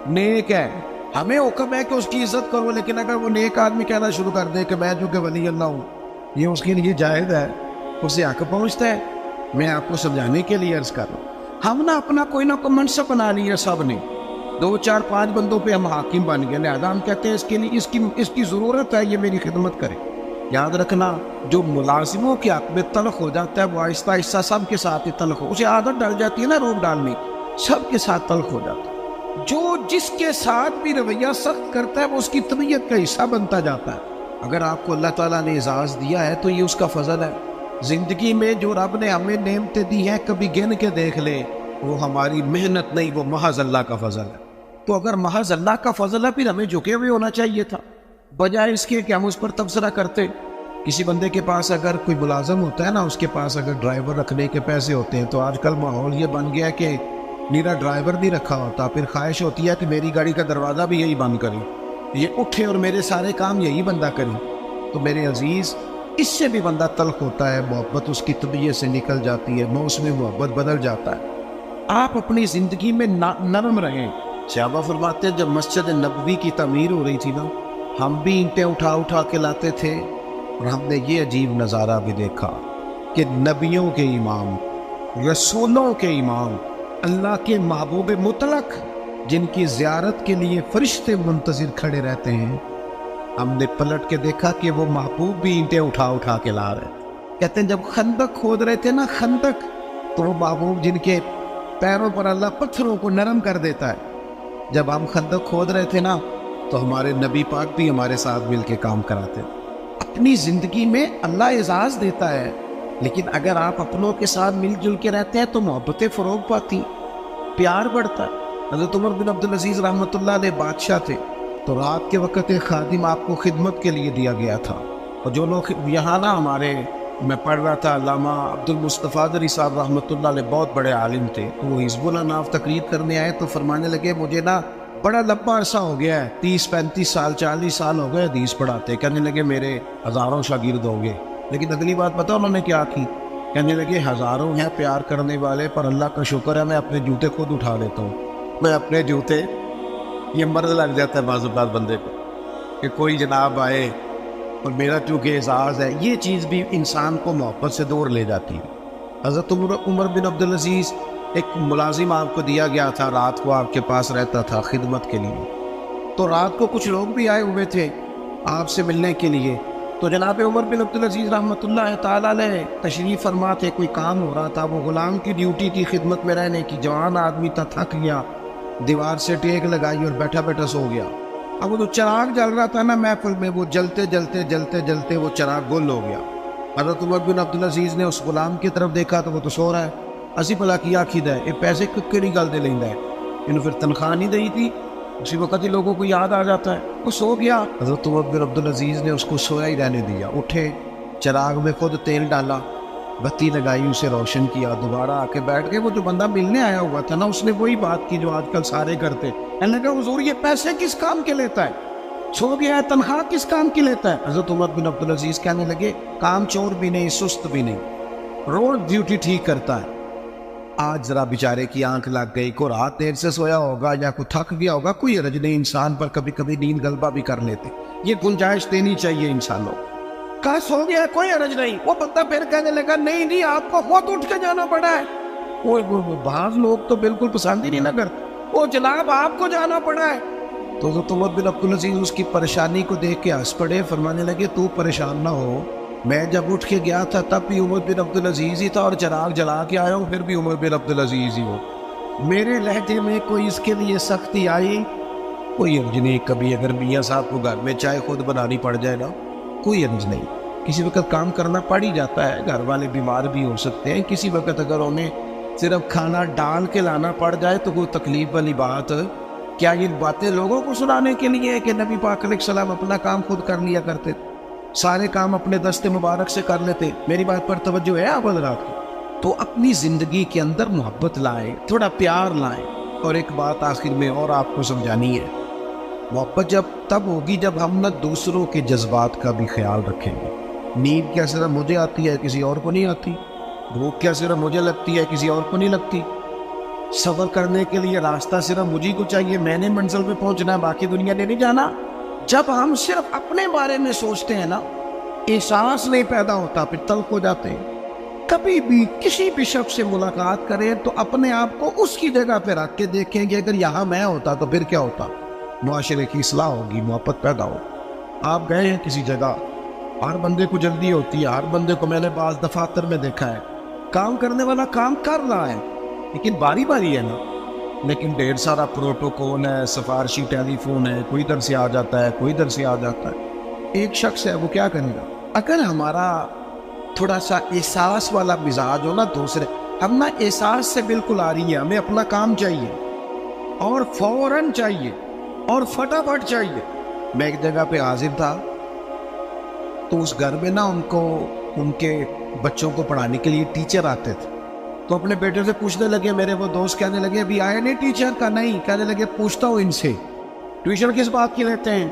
نیک ہے، ہمیں حکم ہے کہ اس کی عزت کرو، لیکن اگر وہ نیک آدمی کہنا شروع کر دے کہ میں جو کہ ولی اللہ ہوں، یہ اس کے لیے جائز ہے، اسے حق پہنچتا ہے۔ میں آپ کو سمجھانے کے لیے عرض کر رہا ہوں، ہم نہ اپنا کوئی نہ کوئی منصب بنا لیا سب نے، دو چار پانچ بندوں پہ ہم حاکم بن گئے، لہذا ہم کہتے ہیں اس کے لیے اس کی ضرورت ہے، یہ میری خدمت کرے۔ یاد رکھنا جو ملازموں کے حق میں تلخ ہو جاتا ہے وہ آہستہ آہستہ سب کے ساتھ ہی تلخ ہو، اسے عادت ڈال جاتی ہے نا روب ڈالنے، سب کے ساتھ تلخ ہو جاتا ہے۔ جو جس کے ساتھ بھی رویہ سخت کرتا ہے وہ اس کی طبیعت کا حصہ بنتا جاتا ہے۔ اگر آپ کو اللہ تعالیٰ نے اعزاز دیا ہے تو یہ اس کا فضل ہے۔ زندگی میں جو رب نے ہمیں نعمتیں دی ہیں کبھی گن کے دیکھ لیں، وہ ہماری محنت نہیں، وہ محض اللہ کا فضل ہے۔ تو اگر محض اللہ کا فضل ہے پھر ہمیں جھکے ہوئے ہونا چاہیے تھا، بجائے اس کے کہ ہم اس پر تبصرہ کرتے۔ کسی بندے کے پاس اگر کوئی ملازم ہوتا ہے نا، اس کے پاس اگر ڈرائیور رکھنے کے پیسے ہوتے ہیں، تو آج کل ماحول یہ بن گیا کہ میرا ڈرائیور نہیں رکھا ہوتا، پھر خواہش ہوتی ہے کہ میری گاڑی کا دروازہ بھی یہی بند کرے، یہ اٹھے اور میرے سارے کام یہی بندہ کرے۔ تو میرے عزیز اس سے بھی بندہ تلخ ہوتا ہے، محبت اس کی طبیعت سے نکل جاتی ہے، موسم محبت بدل جاتا ہے۔ آپ اپنی زندگی میں نرم رہیں۔ صحابہ فرماتے ہیں جب مسجد نبوی کی تعمیر ہو رہی تھی نا، ہم بھی اینٹیں اٹھا کے لاتے تھے، اور ہم نے یہ عجیب نظارہ بھی دیکھا کہ نبیوں کے امام، رسولوں کے امام، اللہ کے محبوب مطلق، جن کی زیارت کے لیے فرشتے منتظر کھڑے رہتے ہیں، ہم نے پلٹ کے دیکھا کہ وہ محبوب بھی اینٹیں اٹھا کے لا رہے۔ کہتے ہیں جب خندق کھود رہے تھے نا، خندق، تو وہ محبوب جن کے پیروں پر اللہ پتھروں کو نرم کر دیتا ہے، جب ہم خندق کھود رہے تھے نا تو ہمارے نبی پاک بھی ہمارے ساتھ مل کے کام کراتے۔ اپنی زندگی میں اللہ اعزاز دیتا ہے، لیکن اگر آپ اپنوں کے ساتھ مل جل کے رہتے ہیں تو محبتیں فروغ پاتی، پیار بڑھتا ہے۔ حضرت عمر بن عبدالعزیز رحمۃ اللہ علیہ بادشاہ تھے، تو رات کے وقت ایک خادم آپ کو خدمت کے لیے دیا گیا تھا. اور جو لوگ یہاں نا ہمارے میں پڑھ رہا تھا علامہ عبد المصطفیٰ دری صاحب رحمۃ اللہ علیہ بہت بڑے عالم تھے. تو وہ حزب اللہ ناف تقریر کرنے آئے تو فرمانے لگے مجھے نا بڑا لمبا عرصہ ہو گیا ہے, 30-35 سال 40 سال ہو گئے حدیث پڑھاتے. کہنے لگے میرے ہزاروں شاگرد ہوں گے. لیکن اگلی بات پتہ انہوں نے کیا کی؟ کہنے لگے ہزاروں ہیں پیار کرنے والے, پر اللہ کا شکر ہے میں اپنے جوتے خود اٹھا لیتا ہوں. میں اپنے جوتے, یہ مرض لگ جاتا ہے بعض اوقات بندے کو کہ کوئی جناب آئے اور میرا چونکہ اعزاز ہے, یہ چیز بھی انسان کو محبت سے دور لے جاتی ہے. حضرت عمر بن عبدالعزیز ایک ملازم آپ کو دیا گیا تھا, رات کو آپ کے پاس رہتا تھا خدمت کے لیے. تو رات کو کچھ لوگ بھی آئے ہوئے تھے آپ سے ملنے کے لیے. تو جناب عمر بن عبدالعزیز رحمۃ اللہ تعالیٰ علیہ تشریف فرما تھے, کوئی کام ہو رہا تھا, وہ غلام کی ڈیوٹی تھی خدمت میں رہنے کی. جوان آدمی تھا, تھک گیا, دیوار سے ٹیک لگائی اور بیٹھا بیٹھا سو گیا. اب وہ جو چراغ جل رہا تھا نا محفل میں, وہ جلتے جلتے جلتے جلتے وہ چراغ گل ہو گیا. حضرت عمر بن عبدالعزیز نے اس غلام کی طرف دیکھا تو وہ تو سو رہا ہے. اسی بھلا کیا کھید ہے, یہ پیسے کیڑی گل دے لینا ہے, انہوں پھر تنخواہ نہیں دی تھی. اسی وقت ہی لوگوں کو یاد آ جاتا ہے, وہ سو گیا. حضرت عمر بن عبدالعزیز نے اس کو سویا ہی رہنے دیا. اٹھے, چراغ میں خود تیل ڈالا, بتی لگائی, اسے روشن کیا, دوبارہ آ کے بیٹھ گئے. وہ جو بندہ ملنے آیا ہوا تھا نا, اس نے وہی بات کی جو آج کل سارے کرتے. کہنے لگا حضور یہ پیسے کس کام کے لیتا ہے, سو گیا ہے, تنخواہ کس کام کی لیتا ہے؟ حضرت عمر بن عبدالعزیز کہنے لگے کام چور بھی نہیں, سست بھی نہیں, روز ڈیوٹی ٹھیک کرتا ہے. آج ذرا بیچارے کی آنکھ لگ گئی, کو رات دیر سے سویا ہوگا یا کوئی تھک گیا ہوگا, کوئی حرج نہیں, انسان پر کبھی کبھی نیند غلبہ بھی کر لیتے, یہ گنجائش دینی چاہیے انسانوں. کہا سو گیا کوئی حرج نہیں. وہ بندہ پھر کہنے لگا نہیں نہیں آپ کو خود اٹھ کے جانا پڑا ہے. وہ بعض لوگ تو بالکل پسند ہی نہیں نہ کرتے, وہ جناب آپ کو جانا پڑا ہے. تو حضرت عمر بن عبدالعزیز اس کی پریشانی کو دیکھ کے ہنس پڑے, فرمانے لگے تو پریشان نہ ہو, میں جب اٹھ کے گیا تھا تب بھی عمر بن عبدالعزیز ہی تھا, اور چراغ جلا کے آیا ہوں پھر بھی عمر بن عبدالعزیز ہی ہو. میرے لہجے میں کوئی اس کے لیے سختی آئی کوئی حرج نہیں. کبھی اگر میاں صاحب کو گھر میں چائے خود بنانی پڑ جائے نا, کوئی حرج نہیں. کسی وقت کام کرنا پڑ ہی جاتا ہے, گھر والے بیمار بھی ہو سکتے ہیں. کسی وقت اگر انہیں صرف کھانا ڈال کے لانا پڑ جائے تو کوئی تکلیف والی بات. کیا یہ باتیں لوگوں کو سنانے کے لیے کہ نبی پاک علیہ السلام اپنا کام خود کر لیا کرتے, سارے کام اپنے دست مبارک سے کر لیتے؟ میری بات پر توجہ ہے آپ حضرات کی؟ تو اپنی زندگی کے اندر محبت لائیں, تھوڑا پیار لائیں. اور ایک بات آخر میں اور آپ کو سمجھانی ہے, محبت جب تب ہوگی جب ہم نہ دوسروں کے جذبات کا بھی خیال رکھیں گے. نیند کیا صرف مجھے آتی ہے, کسی اور کو نہیں آتی. بھوک کیا صرف مجھے لگتی ہے, کسی اور کو نہیں لگتی. سفر کرنے کے لیے راستہ صرف مجھے کو چاہیے, میں نے منزل پہ پہنچنا ہے, باقی دنیا نے نہیں جانا. جب ہم صرف اپنے بارے میں سوچتے ہیں نا, احساس نہیں پیدا ہوتا, پھر تلخ ہو جاتے ہیں. کبھی بھی کسی بھی شخص سے ملاقات کریں تو اپنے آپ کو اس کی جگہ پہ رکھ کے دیکھیں کہ اگر یہاں میں ہوتا تو پھر کیا ہوتا. معاشرے کی اصلاح ہوگی, محبت پیدا ہو. آپ گئے ہیں کسی جگہ, ہر بندے کو جلدی ہوتی ہے, ہر بندے کو میں نے بعض دفاتر میں دیکھا ہے, کام کرنے والا کام کر رہا ہے لیکن باری باری ہے نا, لیکن ڈھیر سارا پروٹوکول ہے, سفارشی ٹیلی فون ہے, کوئی ادھر سے آ جاتا ہے, کوئی ادھر سے آ جاتا ہے. ایک شخص ہے وہ کیا کرے گا؟ اگر ہمارا تھوڑا سا احساس والا مزاج ہو نا, دوسرے ہم نا احساس سے بالکل آ رہی ہے, ہمیں اپنا کام چاہیے اور فوراً چاہیے اور فٹافٹ چاہیے. میں ایک جگہ پہ حاضر تھا تو اس گھر میں نا ان کے بچوں کو پڑھانے کے لیے ٹیچر آتے تھے. تو اپنے بیٹے سے پوچھنے لگے, میرے وہ دوست کہنے لگے ابھی آئے نہیں ٹیچر کا؟ نہیں. کہنے لگے پوچھتا ہوں ان سے ٹیوشن کس بات کی لیتے ہیں.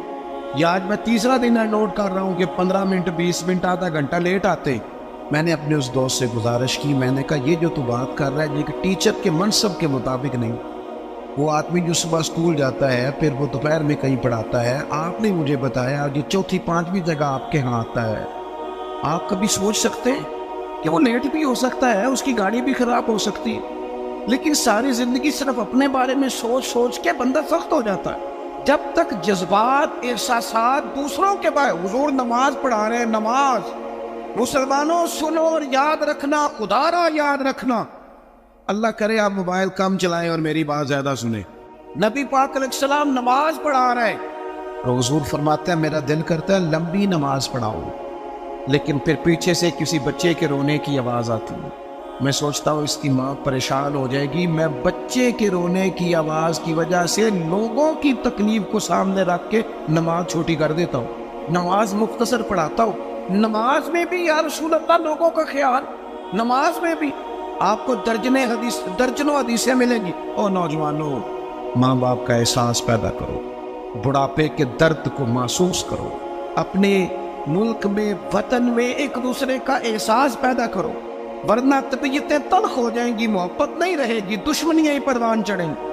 یہ آج میں تیسرا دن نوٹ کر رہا ہوں کہ 15 منٹ 20 منٹ آدھا گھنٹہ لیٹ آتے. میں نے اپنے اس دوست سے گزارش کی, میں نے کہا یہ جو تو بات کر رہا ہے یہ کہ ٹیچر کے منصب کے مطابق نہیں. وہ آدمی جو صبح اسکول جاتا ہے پھر وہ دوپہر میں کہیں پڑھاتا ہے, آپ نے مجھے بتایا یہ چوتھی پانچویں جگہ آپ کے ہاں آتا ہے. آپ کبھی سوچ سکتے ہیں کہ وہ لیٹ بھی ہو سکتا ہے, اس کی گاڑی بھی خراب ہو سکتی ہے, لیکن ساری زندگی صرف اپنے بارے میں سوچ سوچ کے بندہ سخت ہو جاتا ہے. جب تک جذبات احساسات دوسروں کے بارے, حضور نماز پڑھا رہے ہیں, نماز مسلمانوں سنو اور یاد رکھنا, خدا را یاد رکھنا. اللہ کرے آپ موبائل کم چلائیں اور میری بات زیادہ سنیں. نبی پاک علیہ السلام نماز پڑھا رہے ہیں, حضور فرماتے ہیں میرا دل کرتا ہے لمبی نماز پڑھاؤ, لیکن پھر پیچھے سے کسی بچے کے رونے کی آواز آتی ہے. میں سوچتا ہوں اس کی ماں پریشان ہو جائے گی، میں بچے کے رونے کی آواز کی وجہ سے لوگوں کی تکلیف کو سامنے رکھ کے نماز چھوٹی کر دیتا ہوں، نماز مختصر پڑھاتا ہوں۔ نماز میں بھی یا رسول اللہ لوگوں کا خیال، نماز میں بھی آپ کو درجنوں حدیثیں ملیں گی۔ او نوجوانوں، ماں باپ کا احساس پیدا کرو، بڑھاپے کے درد کو محسوس کرو، اپنے ملک میں وطن میں ایک دوسرے کا احساس پیدا کرو، ورنہ طبیعتیں تلخ ہو جائیں گی، محبت نہیں رہے گی، دشمنیاں ہی پروان چڑھیں گی۔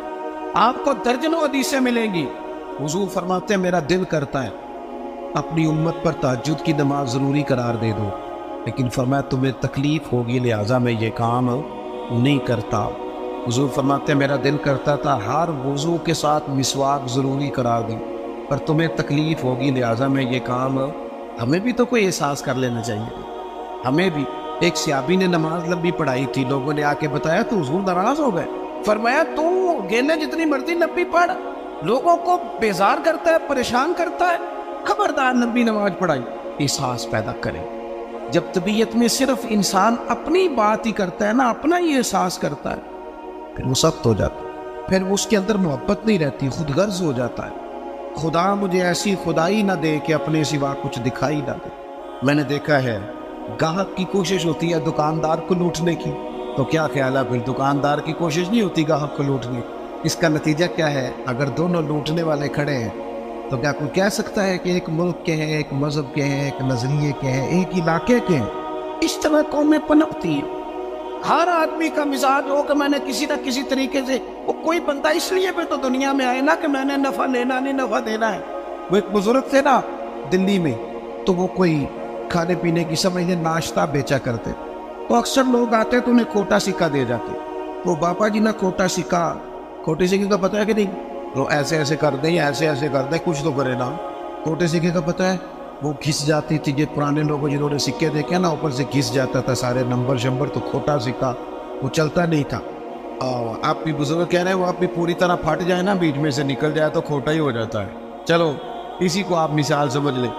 آپ کو درجنوں حدیثیں ملیں گی۔ حضور فرماتے ہیں میرا دل کرتا ہے اپنی امت پر تہجد کی نماز ضروری قرار دے دو، لیکن فرمایا تمہیں تکلیف ہوگی لہٰذا میں یہ کام نہیں کرتا۔ حضور فرماتے ہیں میرا دل کرتا تھا ہر وضو کے ساتھ مسواک ضروری قرار دیں، پر تمہیں تکلیف ہوگی لہٰذا میں یہ کام، ہمیں بھی تو کوئی احساس کر لینا چاہیے۔ ہمیں بھی ایک صحابی نے نماز لمبی پڑھائی تھی، لوگوں نے آ کے بتایا تو حضور ناراض ہو گئے، فرمایا تو گیلے جتنی مرضی لمبی پڑھ، لوگوں کو بیزار کرتا ہے، پریشان کرتا ہے، خبردار لمبی نماز پڑھائی۔ احساس پیدا کریں۔ جب طبیعت میں صرف انسان اپنی بات ہی کرتا ہے نا، اپنا ہی احساس کرتا ہے، پھر وہ سخت ہو جاتا ہے، پھر اس کے اندر محبت نہیں رہتی، خود غرض ہو جاتا ہے۔ خدا مجھے ایسی خدائی نہ دے کہ اپنے سوا کچھ دکھائی نہ دے۔ میں نے دیکھا ہے گاہک کی کوشش ہوتی ہے دکاندار کو لوٹنے کی، تو کیا خیال ہے پھر دکاندار کی کوشش نہیں ہوتی گاہک کو لوٹنے؟ اس کا نتیجہ کیا ہے؟ اگر دونوں لوٹنے والے کھڑے ہیں تو کیا کوئی کہہ سکتا ہے کہ ایک ملک کے ہیں، ایک مذہب کے ہیں، ایک نظریے کے ہیں، ایک علاقے کے ہیں؟ اس طرح قومیں پنپتی ہیں۔ ہر آدمی کا مزاج ہو کہ میں نے کسی نہ کسی طریقے سے، وہ کوئی بندہ اس لیے پہ تو دنیا میں آئے نا کہ میں نے نفع لینا نہیں، نفع دینا ہے۔ وہ ایک بزرگ تھے نا دلی میں، تو وہ کوئی کھانے پینے کی سمجھے ناشتہ بیچا کرتے، تو اکثر لوگ آتے تو انہیں کھوٹا سکہ دے جاتے۔ وہ باپا جی نہ کھوٹا سکہ، کھوٹے سکے کا پتہ ہے کہ نہیں؟ وہ ایسے ایسے کر دیں یا ایسے ایسے کر دیں، کچھ تو کرے نا۔ کھوٹے سکے کا پتہ ہے؟ وہ گھس جاتی تھی، یہ پرانے لوگوں جنہوں نے سکے دیکھے نا، اوپر سے گھس جاتا تھا سارے نمبر شمبر، تو کھوٹا سکہ وہ چلتا نہیں تھا۔ آپ بھی بزرگ کہہ رہے ہیں وہ آپ بھی پوری طرح پھٹ جائے نا، بیچ میں سے نکل جائے تو کھوٹا ہی ہو جاتا ہے۔ چلو اسی کو آپ مثال سمجھ لیں۔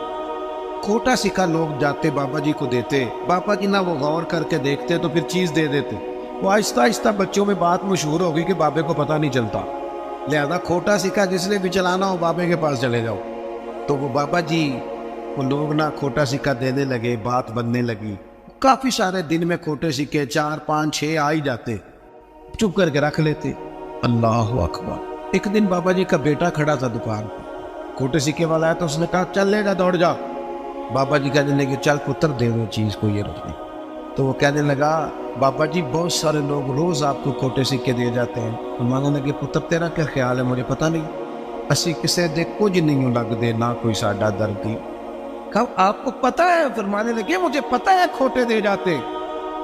کھوٹا سکہ لوگ جاتے بابا جی کو دیتے، بابا جی نہ وہ غور کر کے دیکھتے تو پھر چیز دے دیتے۔ وہ آہستہ آہستہ بچوں میں بات مشہور ہوگی کہ بابے کو پتہ نہیں چلتا، لہذا کھوٹا سکہ جس نے بھی چلانا ہو بابے کے پاس چلے جاؤ۔ تو وہ بابا جی وہ لوگ نہ کھوٹا سکہ دینے لگے، بات بننے لگی، کافی سارے دن میں کھوٹے سکے 4 5 6 آ ہی جاتے، چپ کر کے رکھ لیتے۔ اللہ اکبر۔ ایک دن بابا جی کا بیٹا کھڑا تھا دکان پہ، کھوٹے سکے والا ہے تو اس نے کہا چل لے جا، دوڑ جا۔ بابا جی کہنے لگے چل پتر دے دو چیز کو یہ رکھنے۔ تو وہ کہنے لگا بابا جی بہت سارے لوگ روز آپ کو کھوٹے سکے دے جاتے ہیں۔ تو مانگنے لگے پتر تیرا کیا خیال ہے؟ مجھے پتہ نہیں، اسی کسے دے کچھ نہیں لگ دے نہ کوئی ساڈا درد دی۔ کہا آپ کو پتہ ہے؟ فرمانے لگے مجھے پتہ ہے کھوٹے دے جاتے،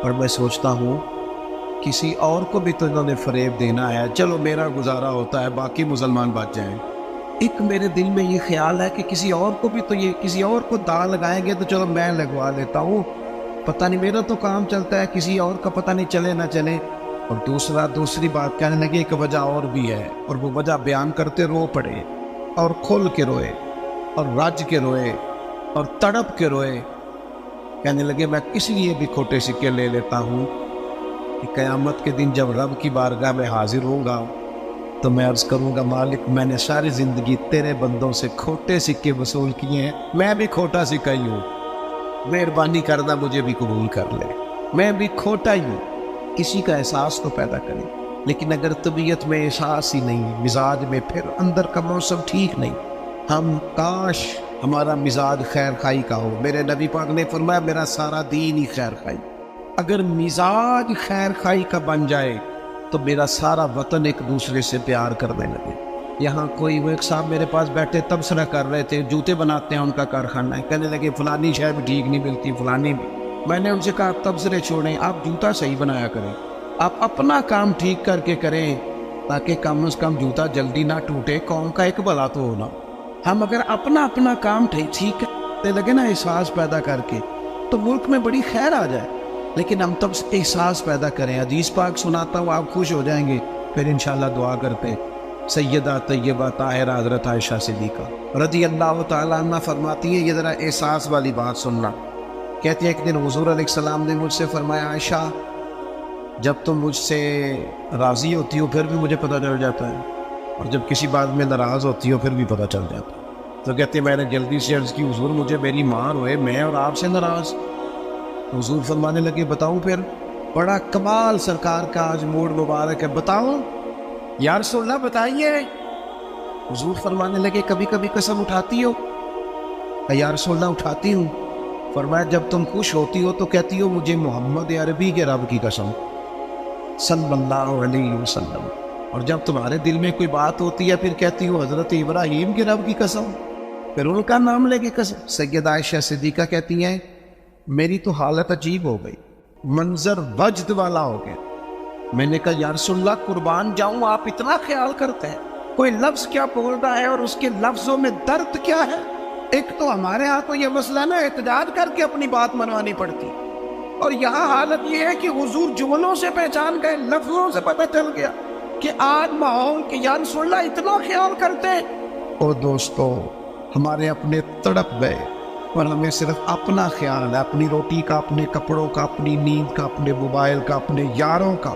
اور میں سوچتا ہوں کسی اور کو بھی تو انہوں نے فریب دینا ہے، چلو میرا گزارا ہوتا ہے باقی مسلمان بچ جائیں۔ ایک میرے دل میں یہ خیال ہے کہ کسی اور کو بھی تو یہ کسی اور کو داغ لگائیں گے تو چلو میں لگوا لیتا ہوں، پتہ نہیں میرا تو کام چلتا ہے، کسی اور کا پتہ نہیں چلے نہ چلے۔ اور دوسری بات کہنے لگے ایک وجہ اور بھی ہے، اور وہ وجہ بیان کرتے رو پڑے، اور کھل کے روئے، اور رج کے روئے، اور تڑپ کے روئے۔ کہنے لگے میں کس لیے بھی کھوٹے سکے لے لیتا ہوں کہ قیامت کے دن جب رب کی بارگاہ میں حاضر ہوں گا تو میں عرض کروں گا مالک میں نے ساری زندگی تیرے بندوں سے کھوٹے سکے وصول کیے ہیں، میں بھی کھوٹا سکہ ہی ہوں، مہربانی کرنا مجھے بھی قبول کر لے، میں بھی کھوٹا ہی ہوں۔ کسی کا احساس تو پیدا کریں، لیکن اگر طبیعت میں احساس ہی نہیں، مزاج میں، پھر اندر کا موسم ٹھیک نہیں۔ ہم کاش ہمارا مزاج خیر خائی کا ہو۔ میرے نبی پاک نے فرمایا میرا سارا دین ہی خیر خائی۔ اگر مزاج خیر خائی کا بن جائے تو میرا سارا وطن ایک دوسرے سے پیار کرنے لگے۔ یہاں کوئی وہ ایک صاحب میرے پاس بیٹھے تبصرہ کر رہے تھے، جوتے بناتے ہیں ان کا کارخانہ ہے، کہنے لگے فلانی شے بھی ٹھیک نہیں ملتی، فلانی بھی۔ میں نے ان سے کہا تبصرے چھوڑیں، آپ جوتا صحیح بنایا کریں، آپ اپنا کام ٹھیک کر کے کریں تاکہ کم از کم جوتا جلدی نہ ٹوٹے، قوم کا ایک بھلا تو ہونا۔ ہم اگر اپنا کام ٹھیک کرتے لگے نا احساس پیدا کر کے، تو ملک میں بڑی خیر آ جائے۔ لیکن ہم تب احساس پیدا کریں۔ حدیث پاک سناتا ہوں، آپ خوش ہو جائیں گے، پھر انشاءاللہ دعا کرتے ہیں۔ سیدہ طیبہ طاہرہ حضرت عائشہ صدیقہ رضی اللہ تعالیٰ عنہ فرماتی ہیں، یہ ذرا احساس والی بات سننا۔ کہتے ہیں ایک دن حضور علیہ السلام نے مجھ سے فرمایا عائشہ جب تم مجھ سے راضی ہوتی ہو پھر بھی مجھے پتہ چل جاتا ہے، اور جب کسی بات میں ناراض ہوتی ہو پھر بھی پتہ چل جاتا ہے۔ تو کہتے ہیں میں نے جلدی سے عرض کی حضور مجھے میری ماں روئے، میں اور آپ سے ناراض؟ تو حضور فرمانے لگے بتاؤں پھر؟ بڑا کمال سرکار کا آج موڈ مبارک ہے، بتاؤں یا رسول اللہ بتائیے۔ حضور فرمانے لگے کبھی کبھی قسم اٹھاتی ہو؟ یا رسول اللہ اٹھاتی ہوں۔ فرمایا جب تم خوش ہوتی ہو تو کہتی ہو مجھے محمد عربی کے رب کی قسم صلی اللہ علیہ وسلم، اور جب تمہارے دل میں کوئی بات ہوتی ہے پھر کہتی ہو حضرت ابراہیم کے رب کی قسم، پھر ان کا نام لے کے قسم۔ سیدہ عائشہ صدیقہ کہتی ہیں میری تو حالت عجیب ہو گئی، منظر وجد والا ہو گیا۔ میں نے کہا یا رسول اللہ قربان جاؤں آپ اتنا خیال کرتے ہیں، کوئی لفظ کیا بول رہا ہے اور اس کے لفظوں میں درد کیا ہے؟ ایک تو ہمارے ہاں تو یہ مسئلہ نا احتجاج کر کے اپنی بات منوانی پڑتی، اور یہاں حالت یہ ہے کہ حضور جملوں سے پہچان گئے، لفظوں سے پتہ چل گیا کہ آج ماحول کے یا رسول اللہ اتنا خیال کرتے ہیں۔ او دوستو ہمارے اپنے تڑپ گئے، اور ہمیں صرف اپنا خیال ہے، اپنی روٹی کا، اپنے کپڑوں کا، اپنی نیند کا، اپنے موبائل کا، اپنے یاروں کا۔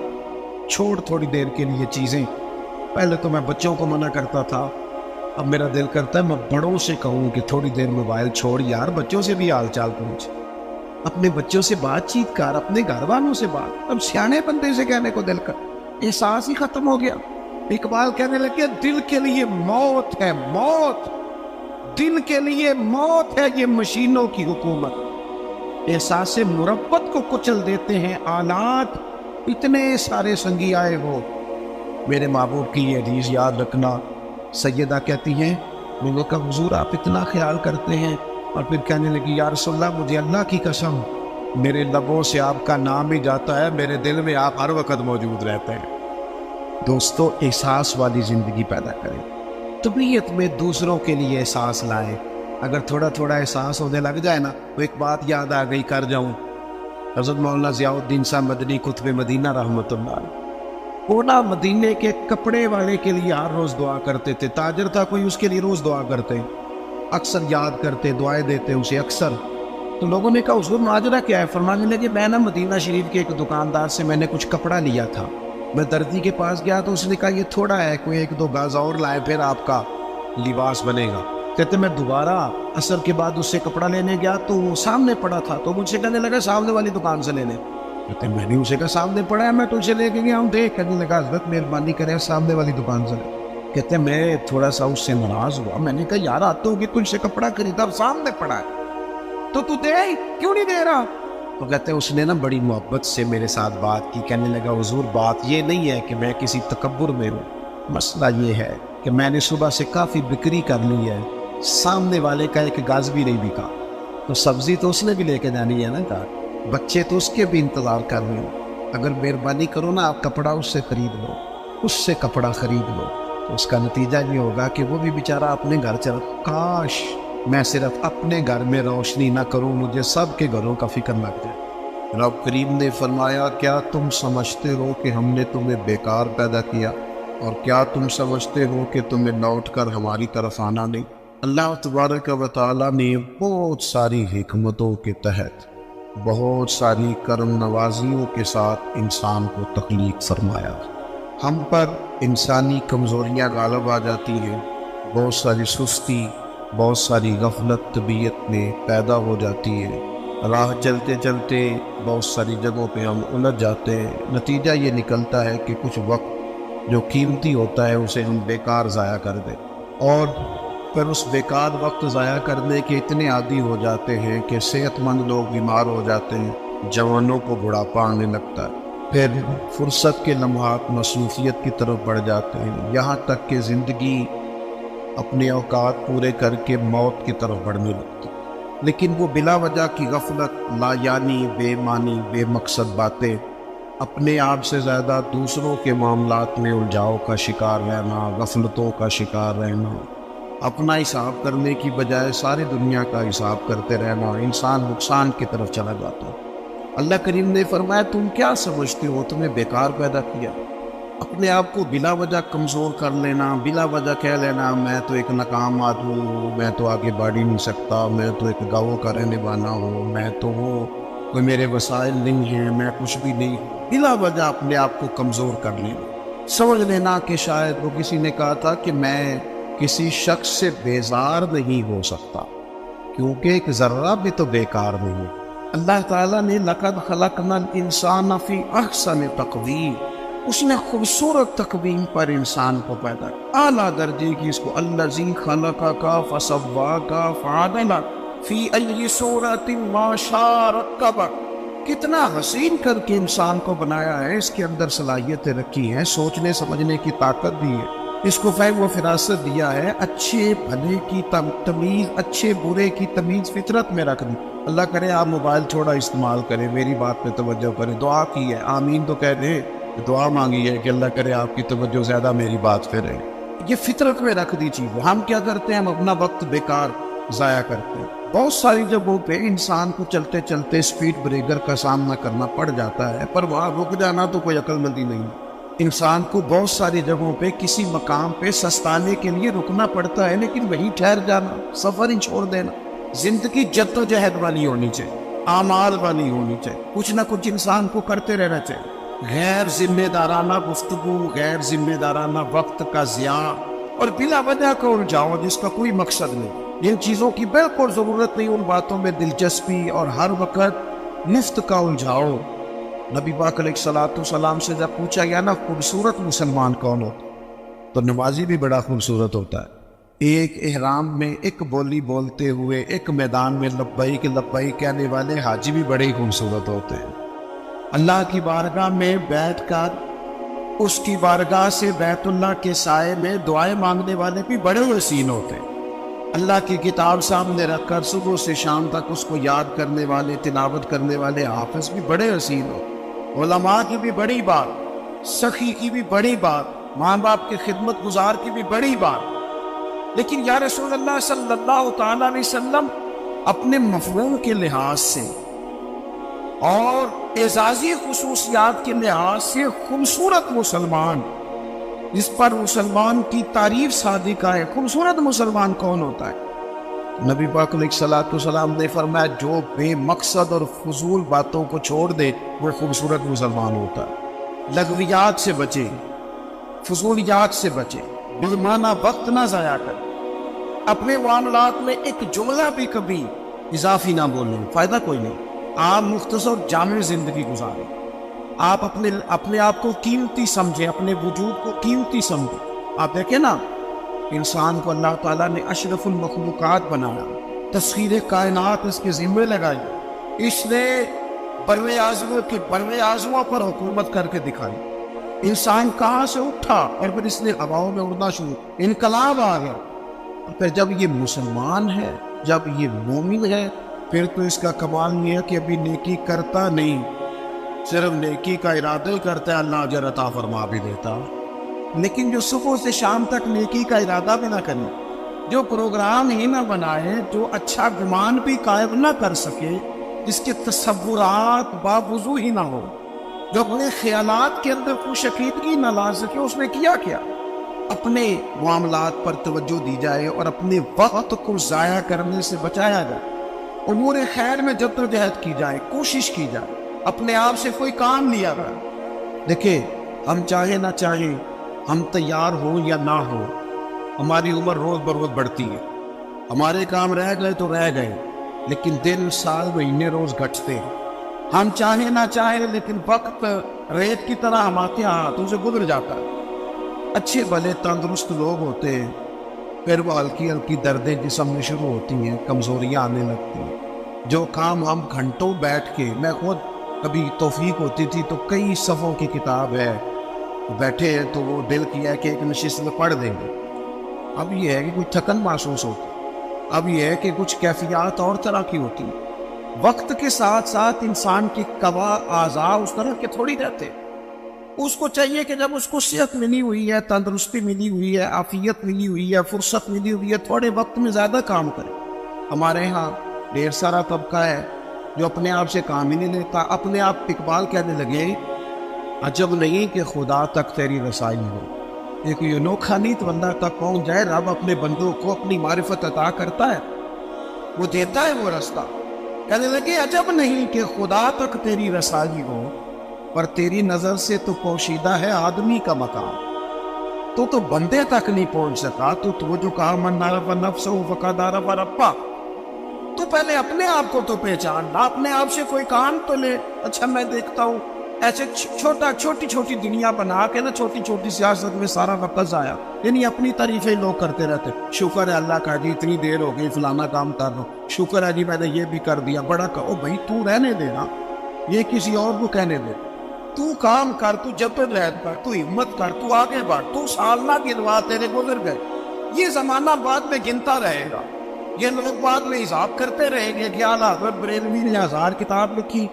چھوڑ تھوڑی دیر کے لیے چیزیں، پہلے تو میں بچوں کو منع کرتا تھا، اب میرا دل کرتا ہے میں بڑوں سے کہوں کہ تھوڑی دیر موبائل چھوڑ یار، بچوں سے بھی حال چال پوچھ، اپنے بچوں سے بات چیت کر، اپنے گھر والوں سے بات۔ اب سیانے بندے سے کہنے کو دل کا احساس ہی ختم ہو گیا۔ اقبال کہنے لگے دل کے لیے موت ہے موت، دل کے لیے موت ہے یہ مشینوں کی حکومت، احساس مربت کو کچل دیتے ہیں آلات، اتنے سارے سنگی آئے ہو۔ میرے محبوب کی یہ حدیث یاد رکھنا۔ سیدہ کہتی ہیں میں نے کہا حضور آپ اتنا خیال کرتے ہیں، اور پھر کہنے لگی یا رسول اللہ مجھے اللہ کی قسم میرے لبوں سے آپ کا نام ہی جاتا ہے، میرے دل میں آپ ہر وقت موجود رہتے ہیں۔ دوستو احساس والی زندگی پیدا کریں، طبیعت میں دوسروں کے لیے احساس لائیں۔ اگر تھوڑا تھوڑا احساس ہونے لگ جائے نا تو ایک بات یاد آ گئی کر جاؤں، حضرت مولانا ضیاء الدین صاحب مدنی قطب مدینہ رحمۃ اللہ علیہ، وہ نا مدینے کے کپڑے والے کے لیے ہر روز دعا کرتے تھے، تاجر تھا کوئی اس کے لیے روز دعا کرتے، اکثر یاد کرتے، دعائیں دیتے اسے اکثر۔ تو لوگوں نے کہا حضور ماجرا کیا ہے؟ فرمانے لگے میں نا مدینہ شریف کے ایک دکاندار سے میں نے کچھ کپڑا لیا تھا، میں درزی کے پاس گیا تو اس نے کہا یہ تھوڑا ہے، کوئی ایک دو گاز اور لائے پھر آپ کا لباس بنے گا۔ کہتے میں دوبارہ عصر کے بعد اس سے کپڑا لینے گیا تو وہ سامنے پڑا تھا، تو مجھ سے کہنے لگا سامنے والی دکان سے لینے۔ کہتے میں نے اسے کہا سامنے پڑا ہے میں تجھ سے لے کے گیا ہوں دیکھ، کہنے لگا حضرت مہربانی کریں سامنے والی دکان سے لے۔ کہتے میں تھوڑا سا اس سے ناراض ہوا، میں نے کہا یار آتے ہوگی تجھ سے کپڑا خریدا اب سامنے پڑا ہے تو دے کیوں نہیں دے رہا؟ تو کہتے اس نے نا بڑی محبت سے میرے ساتھ بات کی، کہنے لگا حضور بات یہ نہیں ہے کہ میں کسی تکبر میں ہوں، مسئلہ یہ ہے کہ میں نے صبح سے کافی بکری کر لی ہے، سامنے والے کا ایک گاز بھی نہیں بکا، تو سبزی تو اس نے بھی لے کے جانی ہے نا، کہا بچے تو اس کے بھی انتظار کر رہے ہیں، اگر مہربانی کرو نا آپ کپڑا اس سے خرید لو، اس سے کپڑا خرید لو، تو اس کا نتیجہ یہ ہوگا کہ وہ بھی بیچارہ اپنے گھر چل، کاش میں صرف اپنے گھر میں روشنی نہ کروں، مجھے سب کے گھروں کا فکر لگ جائے۔ رب کریم نے فرمایا کیا تم سمجھتے ہو کہ ہم نے تمہیں بیکار پیدا کیا، اور کیا تم سمجھتے ہو کہ تمہیں لوٹ کر ہماری طرف آنا نہیں؟ اللہ تبارک و تعالیٰ نے بہت ساری حکمتوں کے تحت بہت ساری کرم نوازیوں کے ساتھ انسان کو تخلیق فرمایا۔ ہم پر انسانی کمزوریاں غالب آ جاتی ہیں، بہت ساری سستی، بہت ساری غفلت طبیعت میں پیدا ہو جاتی ہے، راہ چلتے چلتے بہت ساری جگہوں پہ ہم الجھ جاتے ہیں، نتیجہ یہ نکلتا ہے کہ کچھ وقت جو قیمتی ہوتا ہے اسے ہم بیکار ضائع کر دیں، اور پھر اس بیکار وقت ضائع کرنے کے اتنے عادی ہو جاتے ہیں کہ صحت مند لوگ بیمار ہو جاتے ہیں، جوانوں کو بڑھاپا آنے لگتا ہے، پھر فرصت کے لمحات مصروفیت کی طرف بڑھ جاتے ہیں، یہاں تک کہ زندگی اپنے اوقات پورے کر کے موت کی طرف بڑھنے لگتی۔ لیکن وہ بلا وجہ کی غفلت، لا یعنی، بے معنی، بے مقصد باتیں، اپنے آپ سے زیادہ دوسروں کے معاملات میں الجھاؤ کا شکار رہنا، غفلتوں کا شکار رہنا، اپنا حساب کرنے کی بجائے ساری دنیا کا حساب کرتے رہنا، انسان نقصان کی طرف چلا جاتا ہے۔ اللہ کریم نے فرمایا تم کیا سمجھتے ہو تمہیں بیکار پیدا کیا؟ اپنے آپ کو بلا وجہ کمزور کر لینا، بلا وجہ کہہ لینا میں تو ایک ناکام آدمی ہوں، میں تو آگے بڑھ ہی نہیں سکتا، میں تو ایک گاؤں کا رہنے والا ہوں، میں تو وہ کوئی میرے وسائل نہیں ہیں، میں کچھ بھی نہیں، بلا وجہ اپنے آپ کو کمزور کر لینا، سمجھ لینا کہ شاید وہ کسی نے کہا تھا کہ میں کسی شخص سے بیزار نہیں ہو سکتا کیونکہ ایک ذرہ بھی تو بیکار نہیں ہے۔ اللہ تعالیٰ نے لقد خلقنا الانسان فی احسن تقویم، اس نے خوبصورت تقویم پر انسان کو پیدا کیا، اعلیٰ درجے کی، اس کو الذی خلقک فسواک فعدلک فی ای صورت ما شاء رکبک، کتنا حسین کر کے انسان کو بنایا ہے، اس کے اندر صلاحیتیں رکھی ہیں، سوچنے سمجھنے کی طاقت دی ہے، اس کو فہم و فراست دیا ہے، اچھے بھلے کی تمیز، اچھے برے کی تمیز فطرت میں رکھ دی۔ اللہ کرے آپ موبائل تھوڑا استعمال کریں، میری بات پہ توجہ کریں، دعا کی ہے، آمین تو کہہ دیں، دعا مانگی ہے کہ اللہ کرے آپ کی توجہ زیادہ میری بات پہ رہے۔ یہ فطرت میں رکھ دی چیز، ہم کیا کرتے ہیں؟ ہم اپنا وقت بیکار ضائع کرتے ہیں۔ بہت ساری جگہوں پہ انسان کو چلتے چلتے سپیڈ بریکر کا سامنا کرنا پڑ جاتا ہے، پر وہاں رک جانا تو کوئی عقل مندی نہیں۔ انسان کو بہت ساری جگہوں پہ کسی مقام پہ سستانے کے لیے رکنا پڑتا ہے، لیکن وہیں ٹھہر جانا، سفر ہی چھوڑ دینا۔ زندگی جد و جہد والی ہونی چاہیے، اعمال والی ہونی چاہیے، کچھ نہ کچھ انسان کو کرتے رہنا چاہیے۔ غیر ذمہ دارانہ گفتگو، غیر ذمہ دارانہ وقت کا ضیاع اور بلا وجہ کا الجھاؤ جس کا کوئی مقصد نہیں، جن چیزوں کی بالکل ضرورت نہیں، ان باتوں میں دلچسپی اور ہر وقت مفت کا الجھاؤ۔ نبی پاک علیہ السلام سے جب پوچھا گیا نا خوبصورت مسلمان کون ہوتا، تو نمازی بھی بڑا خوبصورت ہوتا ہے۔ ایک احرام میں ایک بولی بولتے ہوئے ایک میدان میں لبیک لبیک کہنے والے حاجی بھی بڑے خوبصورت ہوتے ہیں۔ اللہ کی بارگاہ میں بیٹھ کر اس کی بارگاہ سے بیت اللہ کے سائے میں دعائیں مانگنے والے بھی بڑے حسین ہوتے ہیں۔ اللہ کی کتاب سامنے رکھ کر صبح سے شام تک اس کو یاد کرنے والے، تلاوت کرنے والے حافظ بھی بڑے حسین ہوتے ہیں۔ علماء کی بھی بڑی بات، سخی کی بھی بڑی بات، ماں باپ کے خدمت گزار کی بھی بڑی بات، لیکن یا رسول اللہ صلی اللہ تعالیٰ علیہ وسلم اپنے مفہوم کے لحاظ سے اور اعزازی خصوصیات کے لحاظ سے خوبصورت مسلمان، جس پر مسلمان کی تعریف صادقہ ہے، خوبصورت مسلمان کون ہوتا ہے؟ نبی پاک علیہ السلام نے فرمایا جو بے مقصد اور فضول باتوں کو چھوڑ دے وہ خوبصورت مسلمان ہوتا ہے۔ لغویات سے بچے، فضولیات سے بچے، بے معنی وقت نہ ضائع کریں، اپنے معاملات میں ایک جملہ بھی کبھی اضافی نہ بولیں، فائدہ کوئی نہیں۔ آپ مختصر جامع زندگی گزاریں، آپ اپنے آپ کو قیمتی سمجھیں، اپنے وجود کو قیمتی سمجھیں۔ آپ دیکھیں نا، انسان کو اللہ تعالیٰ نے اشرف المخلوقات بنایا، تسخیر کائنات اس کے ذمہ لگائی، اس نے بر اعظموں پر حکومت کر کے دکھائی۔ انسان کہاں سے اٹھا اور پھر اس نے ہواؤں میں اڑنا شروع، انقلاب آ گیا۔ اور پھر جب یہ مسلمان ہے، جب یہ مومن ہے، پھر تو اس کا کمال نہیں ہے کہ ابھی نیکی کرتا نہیں، صرف نیکی کا ارادہ کرتا ہے، اللہ اجر عطا فرما بھی دیتا۔ لیکن جو صبح سے شام تک نیکی کا ارادہ بھی نہ کرے، جو پروگرام ہی نہ بنائے، جو اچھا گمان بھی قائم نہ کر سکے، جس کے تصورات باوضو ہی نہ ہو، جو اپنے خیالات کے اندر خوش عقیدگی نہ لا سکے، اس نے کیا کیا؟ اپنے معاملات پر توجہ دی جائے اور اپنے وقت کو ضائع کرنے سے بچایا جائے، امور خیر میں جدوجہد کی جائے، کوشش کی جائے، اپنے آپ سے کوئی کام لیا جائے۔ دیکھیں، ہم چاہے نہ چاہیں، ہم تیار ہوں یا نہ ہوں، ہماری عمر روز بروز بڑھتی ہے، ہمارے کام رہ گئے تو رہ گئے، لیکن دن، سال، مہینے روز گھٹتے ہیں۔ ہم چاہیں نہ چاہیں، لیکن وقت ریت کی طرح ہمارے ہاتھوں سے گزر جاتا ہے۔ اچھے بھلے تندرست لوگ ہوتے ہیں، پھر وہ ہلکی ہلکی دردیں جسم میں شروع ہوتی ہیں، کمزوریاں آنے لگتی ہیں۔ جو کام ہم گھنٹوں بیٹھ کے، میں خود کبھی توفیق ہوتی تھی تو کئی صفحوں کی کتاب ہے، بیٹھے ہیں تو وہ دل کیا کہ ایک نشست میں پڑھ دیں گے۔ اب یہ ہے کہ کچھ تھکن محسوس ہوتی، اب یہ ہے کہ کچھ کیفیات اور طرح کی ہوتی ہیں۔ وقت کے ساتھ ساتھ انسان کی قوا اعضاء اس طرح کے تھوڑی رہتے، اس کو چاہیے کہ جب اس کو صحت ملی ہوئی ہے، تندرستی ملی ہوئی ہے، عافیت ملی ہوئی ہے، فرصت ملی ہوئی ہے، تھوڑے وقت میں زیادہ کام کرے۔ ہمارے ہاں ڈھیر سارا طبقہ ہے جو اپنے آپ سے کام ہی نہیں لیتا، اپنے آپ اقبال کہنے لگے عجب نہیں کہ خدا تک تیری رسائی ہو۔ ایک یہ انوکھا نیت بندہ تک پہنچ جائے، رب اپنے بندوں کو اپنی معرفت عطا کرتا ہے، وہ دیتا ہے وہ رستہ، کہنے لگے عجب نہیں کہ خدا تک تیری رسائی ہو، پر تیری نظر سے تو پوشیدہ ہے آدمی کا مقام، تو بندے تک نہیں پہنچ سکا۔ تو جو کہا من عرف نفسہ فقد عرف ربہ، تو پہلے اپنے آپ کو تو پہچان لا، اپنے آپ سے کوئی کام تو لے۔ اچھا میں دیکھتا ہوں ایسے چھوٹی چھوٹی دنیا بنا کے نا، چھوٹی چھوٹی سیاست میں سارا وقت ضائع، یعنی اپنی تعریفیں لوگ کرتے رہتے، شکر ہے اللہ کا جی اتنی دیر ہو گئی فلانا کام کر رہا ہوں، شکر ہے جی میں نے یہ بھی کر دیا، بڑا کہو بھائی تو رہنے دینا، یہ کسی اور کو کہنے دے، تو کام کر، تو جدوجہد کر، تو ہمت کر، تو آگے بڑھ، تو سال نہ گنوا تیرے گزر گئے، یہ زمانہ بعد میں گنتا رہے گا، یہ لوگ بعد میں حساب کرتے رہیں گے کہ اعلیٰ حضرت بریلوی نے 1000 کتاب لکھی،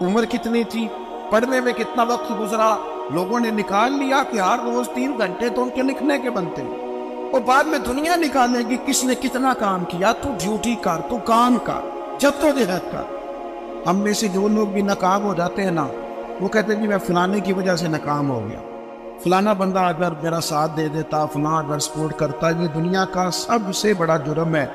عمر کتنی تھی، پڑھنے میں کتنا وقت گزرا، لوگوں نے نکال لیا کہ ہر روز 3 گھنٹے تو ان کے لکھنے کے بنتے ہیں، اور بعد میں دنیا نکالے گی کس نے کتنا کام کیا۔ تو ڈیوٹی کر، تو کام کر، جدوجہد کر۔ ہم میں سے جو لوگ بھی ناکام ہو جاتے ہیں نا، وہ کہتے ہیں کہ میں فلانے کی وجہ سے ناکام ہو گیا، فلانا بندہ اگر میرا ساتھ دے دیتا، فلاں اگر سپورٹ کرتا۔ یہ دنیا کا سب سے بڑا جرم ہے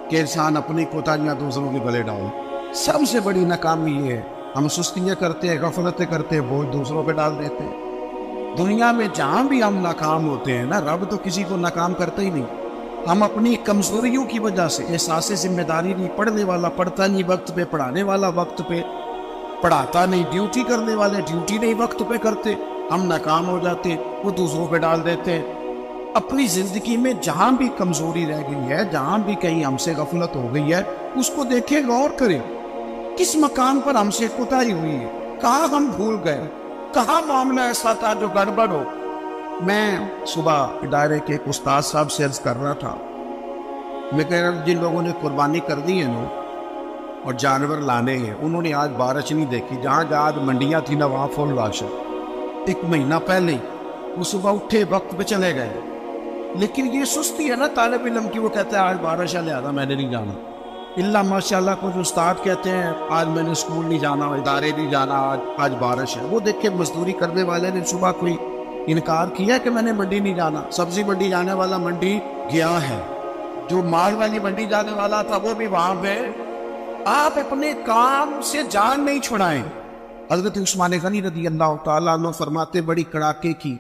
کہ انسان اپنی کوتاہیاں دوسروں کے گلے ڈالے، سب سے بڑی ناکامی یہ ہے۔ ہم سستیاں کرتے ہیں، غفلتیں کرتے ہیں، بوجھ دوسروں پہ ڈال دیتے ہیں۔ دنیا میں جہاں بھی ہم ناکام ہوتے ہیں نا، رب تو کسی کو ناکام کرتا ہی نہیں، ہم اپنی کمزوریوں کی وجہ سے، احساس ذمہ داری نہیں، پڑھنے والا پڑھتا نہیں وقت پہ، پڑھانے والا وقت پہ پڑھاتا نہیں، ڈیوٹی کرنے والے ڈیوٹی نہیں وقت پہ کرتے، ہم ناکام ہو جاتے، وہ دوسروں پہ ڈال دیتے ہیں۔ اپنی زندگی میں جہاں بھی کمزوری رہ گئی ہے، جہاں بھی کہیں ہم سے غفلت ہو گئی ہے، اس کو دیکھیں، غور کریں، کس مقام پر ہم سے کوتاہی ہوئی ہے، کہاں ہم بھول گئے، کہاں معاملہ ایسا تھا جو گڑبڑ ہو۔ میں صبح ادارے کے ایک استاد صاحب سے عرض کر رہا تھا، میں کہہ رہا جن لوگوں نے قربانی کر دی ہے نا اور جانور لانے ہیں، انہوں نے آج بارش نہیں دیکھی، جہاں آج منڈیاں تھیں نا وہاں فل رش ہے۔ 1 مہینہ پہلے وہ صبح اٹھے وقت پہ چلے گئے، لیکن یہ سستی ہے نا طالب علم کی، وہ کہتے ہیں آج بارش ہے لہذا میں نے نہیں جانا۔ اللہ ماشاءاللہ کچھ استاد کہتے ہیں آج میں نے اسکول نہیں جانا، ادارے نہیں جانا، آج بارش ہے۔ وہ دیکھے مزدوری کرنے والے نے صبح کوئی انکار کیا کہ میں نے منڈی نہیں جانا، سبزی منڈی جانے والا منڈی گیا ہے، جو مال والی منڈی جانے والا تھا وہ بھی وہاں پہ۔ آپ اپنے کام سے جان نہیں چھڑائیں۔ حضرت عثمان غنی رضی اللہ تعالیٰ عنہ فرماتے بڑی کڑاکے کی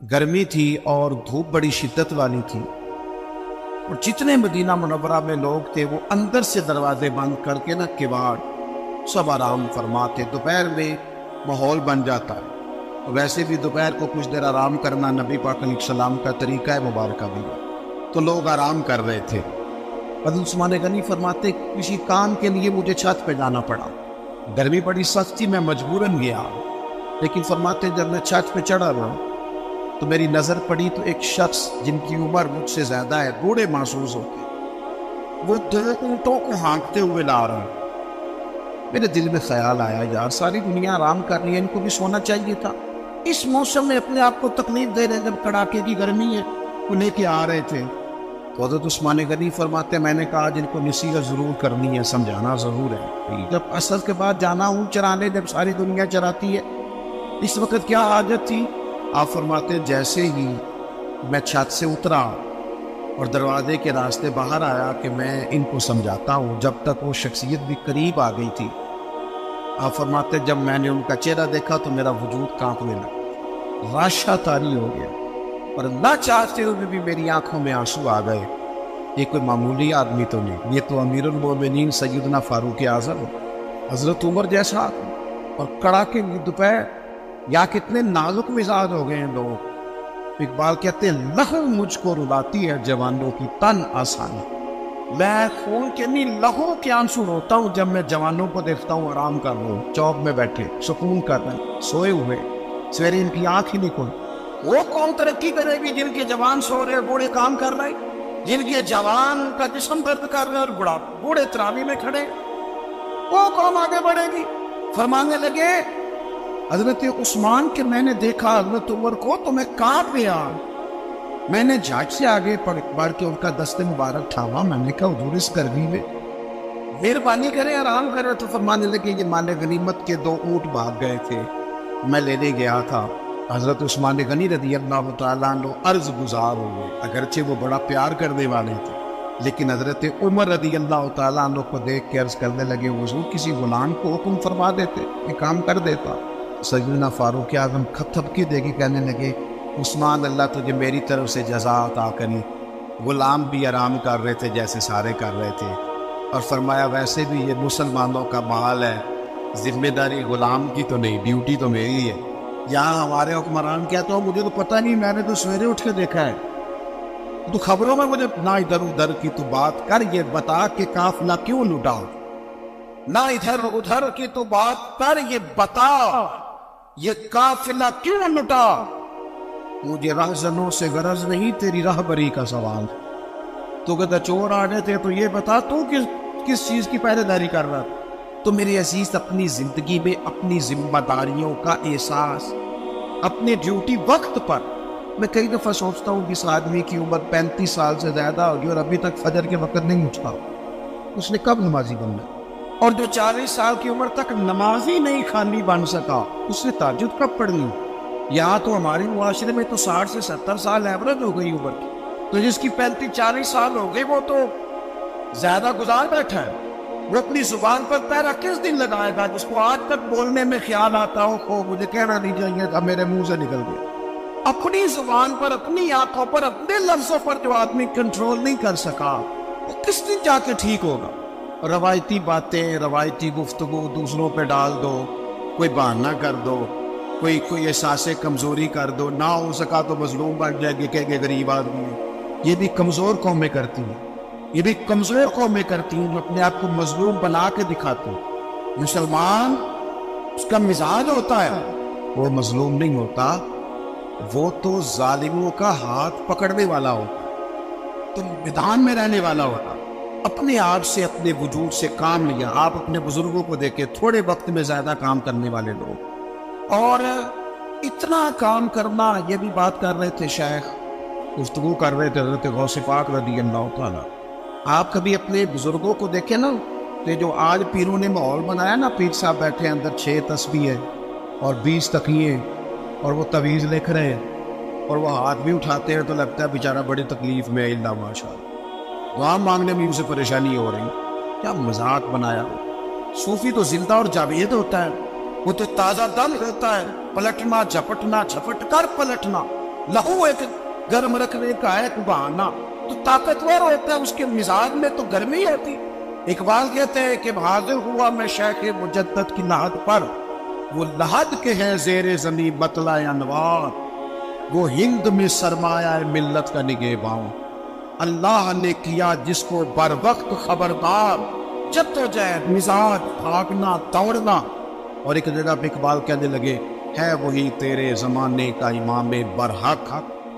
گرمی تھی اور دھوپ بڑی شدت والی تھی، اور جتنے مدینہ منورہ میں لوگ تھے وہ اندر سے دروازے بند کر کے نا کواڑ سب آرام فرماتے۔ دوپہر میں ماحول بن جاتا ہے، ویسے بھی دوپہر کو کچھ دیر آرام کرنا نبی پاک علیہ السلام کا طریقہ ہے مبارکہ بھی، تو لوگ آرام کر رہے تھے۔ حضرت عثمان غنی فرماتے کسی کام کے لیے مجھے چھت پہ جانا پڑا، گرمی بڑی سخت تھی، میں مجبوراً گیا، لیکن فرماتے جب میں چھت پہ چڑھا رہا تو میری نظر پڑی تو ایک شخص جن کی عمر مجھ سے زیادہ ہے، بوڑھے محسوس ہوتے، وہ 2 اونٹوں کو ہانکتے ہوئے لا رہا ہے۔ میرے دل میں خیال آیا یار ساری دنیا آرام کر رہی ہے، ان کو بھی سونا چاہیے تھا، اس موسم میں اپنے آپ کو تکلیف دے رہے جب کڑاکے کی گرمی ہے، وہ لے کے آ رہے تھے۔ تو حضرت عثمان غنی فرماتے میں نے کہا جن کو نصیحت ضرور کرنی ہے، سمجھانا ضرور ہے، جب عصر کے بعد جانا ہوں چرانے، جب ساری دنیا چراتی ہے، اس وقت کیا حاجت تھی؟ آپ فرماتے جیسے ہی میں چھت سے اترا اور دروازے کے راستے باہر آیا کہ میں ان کو سمجھاتا ہوں، جب تک وہ شخصیت بھی قریب آ گئی تھی، آپ فرماتے جب میں نے ان کا چہرہ دیکھا تو میرا وجود کانپنے لگا، راشا طاری ہو گیا، اور نہ چاہتے ہوئے بھی میری آنکھوں میں آنسو آ گئے۔ یہ کوئی معمولی آدمی تو نہیں، یہ تو امیر المومنین سیدنا فاروق اعظم، حضرت عمر جیسا آدمی، اور کڑاکے کی دوپہر، یا کتنے نازک مزاج ہو گئے ہیں لوگ۔ اقبال کہتے ہیں لہو مجھ کو رلاتی ہے جوانوں کی تن آسانی، میں خون کے نہیں لہو کے آنسو روتا ہوں جب میں جوانوں کو دیکھتا ہوں آرام کر رہے ہیں، چوک میں بیٹھے سکون کر رہے ہیں، سوئے ہوئے، سویرے ان کی آنکھ ہی نہیں کھلی۔ وہ قوم ترقی کرے گی جن کے جوان سو رہے، بوڑھے کام کر رہے، جن کے جوان کا جسم درد کر رہے اور بوڑھے تراوی میں کھڑے، وہ قوم آگے بڑھے گی۔ فرمانے لگے حضرت عثمان کہ میں نے دیکھا حضرت عمر کو تو میں کانپ گیا، میں نے جھاگ سے آگے بڑھ کے ان کا دست مبارک تھاما، میں نے کہا حضور اس گرمی میں مہربانی کریں آرام کریں۔ تو فرمانے لگے یہ مال غنیمت کے 2 اونٹ بھاگ گئے تھے، میں لینے گیا تھا۔ حضرت عثمان غنی رضی اللہ تعالیٰ عنہ عرض گزار ہوئے، اگرچہ وہ بڑا پیار کرنے والے تھے، لیکن حضرت عمر رضی اللہ تعالیٰ عنہ کو دیکھ کے عرض کرنے لگے حضور کسی غلام کو حکم فرما دیتے یہ کام کر دیتا. سیدنا فاروق اعظم تھپکی دے کے کہنے لگے عثمان اللہ تجھے میری طرف سے جزا عطا کرے. غلام بھی آرام کر رہے تھے جیسے سارے کر رہے تھے، اور فرمایا ویسے بھی یہ مسلمانوں کا مال ہے، ذمہ داری غلام کی تو نہیں، ڈیوٹی تو میری ہے. یہاں ہمارے حکمران کہتے ہو مجھے تو پتہ نہیں، میں نے تو سویرے اٹھ کے دیکھا ہے، تو خبروں میں مجھے نہ ادھر ادھر کی تو بات کر، یہ بتا کہ قافلہ کیوں لٹا، نہ ادھر ادھر کی تو بات کر، یہ بتا یہ قافلہ کیوں لٹا. مجھے رہزنوں سے غرض نہیں، تیری راہبری کا سوال. تو کہتا چور آ گئے تھے تو یہ بتا تو کس چیز کی پہرے داری کر رہا تھا. تو میرے عزیز اپنی زندگی میں اپنی ذمہ داریوں کا احساس، اپنی ڈیوٹی وقت پر. میں کئی دفعہ سوچتا ہوں کہ اس آدمی کی عمر 35 سال سے زیادہ ہوگی اور ابھی تک فجر کے وقت نہیں اٹھا، اس نے کب نمازی بننا؟ اور جو 40 سال کی عمر تک نمازی نہیں خانی بن سکا اس نے تہجد کب پڑھنی؟ یہاں تو ہمارے معاشرے میں تو 60 سے 70 سال ایوریج ہو گئی عمر کی، تو جس کی 35-40 سال ہو گئی وہ تو زیادہ گزار بیٹھا ہے. وہ اپنی زبان پر پیرا کس دن لگائے گا جس کو آج تک بولنے میں خیال آتا ہو مجھے کہنا نہیں چاہیے تھا میرے منہ سے نکل گیا. اپنی زبان پر، اپنی آنکھوں پر، اپنے لفظوں پر جو آدمی کنٹرول نہیں کر سکا وہ کس دن جا کے ٹھیک ہوگا؟ روایتی باتیں، روایتی گفتگو دوسروں پہ ڈال دو، کوئی بہانہ کر دو، کوئی احساس کمزوری کر دو، نہ ہو سکا تو مظلوم بن جائے گی کہ غریب آدمی ہے. یہ بھی کمزور قومیں کرتی ہیں، یہ بھی کمزور قومیں کرتی ہیں جو اپنے آپ کو مظلوم بنا کے دکھاتے ہیں. مسلمان اس کا مزاج ہوتا ہے، وہ مظلوم نہیں ہوتا، وہ تو ظالموں کا ہاتھ پکڑنے والا ہوتا، تو میدان میں رہنے والا ہوتا. اپنے آپ سے، اپنے وجود سے کام لیا. آپ اپنے بزرگوں کو دیکھیں، تھوڑے وقت میں زیادہ کام کرنے والے لوگ، اور اتنا کام کرنا. یہ بھی بات کر رہے تھے شیخ، گفتگو کر رہے تھے حضرت غوث پاک رضی اللہ تعالیٰ. آپ کبھی اپنے بزرگوں کو دیکھیں نا، کہ جو آج پیروں نے ماحول بنایا نا، پیر صاحب بیٹھے اندر 6 تسبیح اور 20 تقیے اور وہ تویز لکھ رہے ہیں اور وہ ہاتھ بھی اٹھاتے ہیں تو لگتا ہے بیچارہ بڑی تکلیف میں، اللہ ماشاء اللہ دعا مانگنے میں اسے پریشانی ہو رہی. کیا مذاق بنایا. صوفی تو زندہ اور جاوید ہوتا ہے، وہ تو تازہ دم ہوتا ہے، پلٹنا جھپٹنا، جھپٹ کر پلٹنا، لہو ایک گرم رکھنے کا ایک بہانہ. تو طاقتور ہوتا ہے، اس کے مزاج میں تو گرمی ہوتی. اقبال کہتے ہیں کہ حاضر ہوا میں شیخ مجدد کی لحد پر، وہ لحد کے ہیں زیر زمین مطلع انوار، وہ ہند میں سرمایہ ملت کا نگہباں. اللہ نے کیا جس کو بر وقت خبردار، جدوجہد، مزاج، بھاگنا، دوڑنا. اور ایک جگہ پہ اقبال کہنے لگے ہے وہی تیرے زمانے کا امام برحق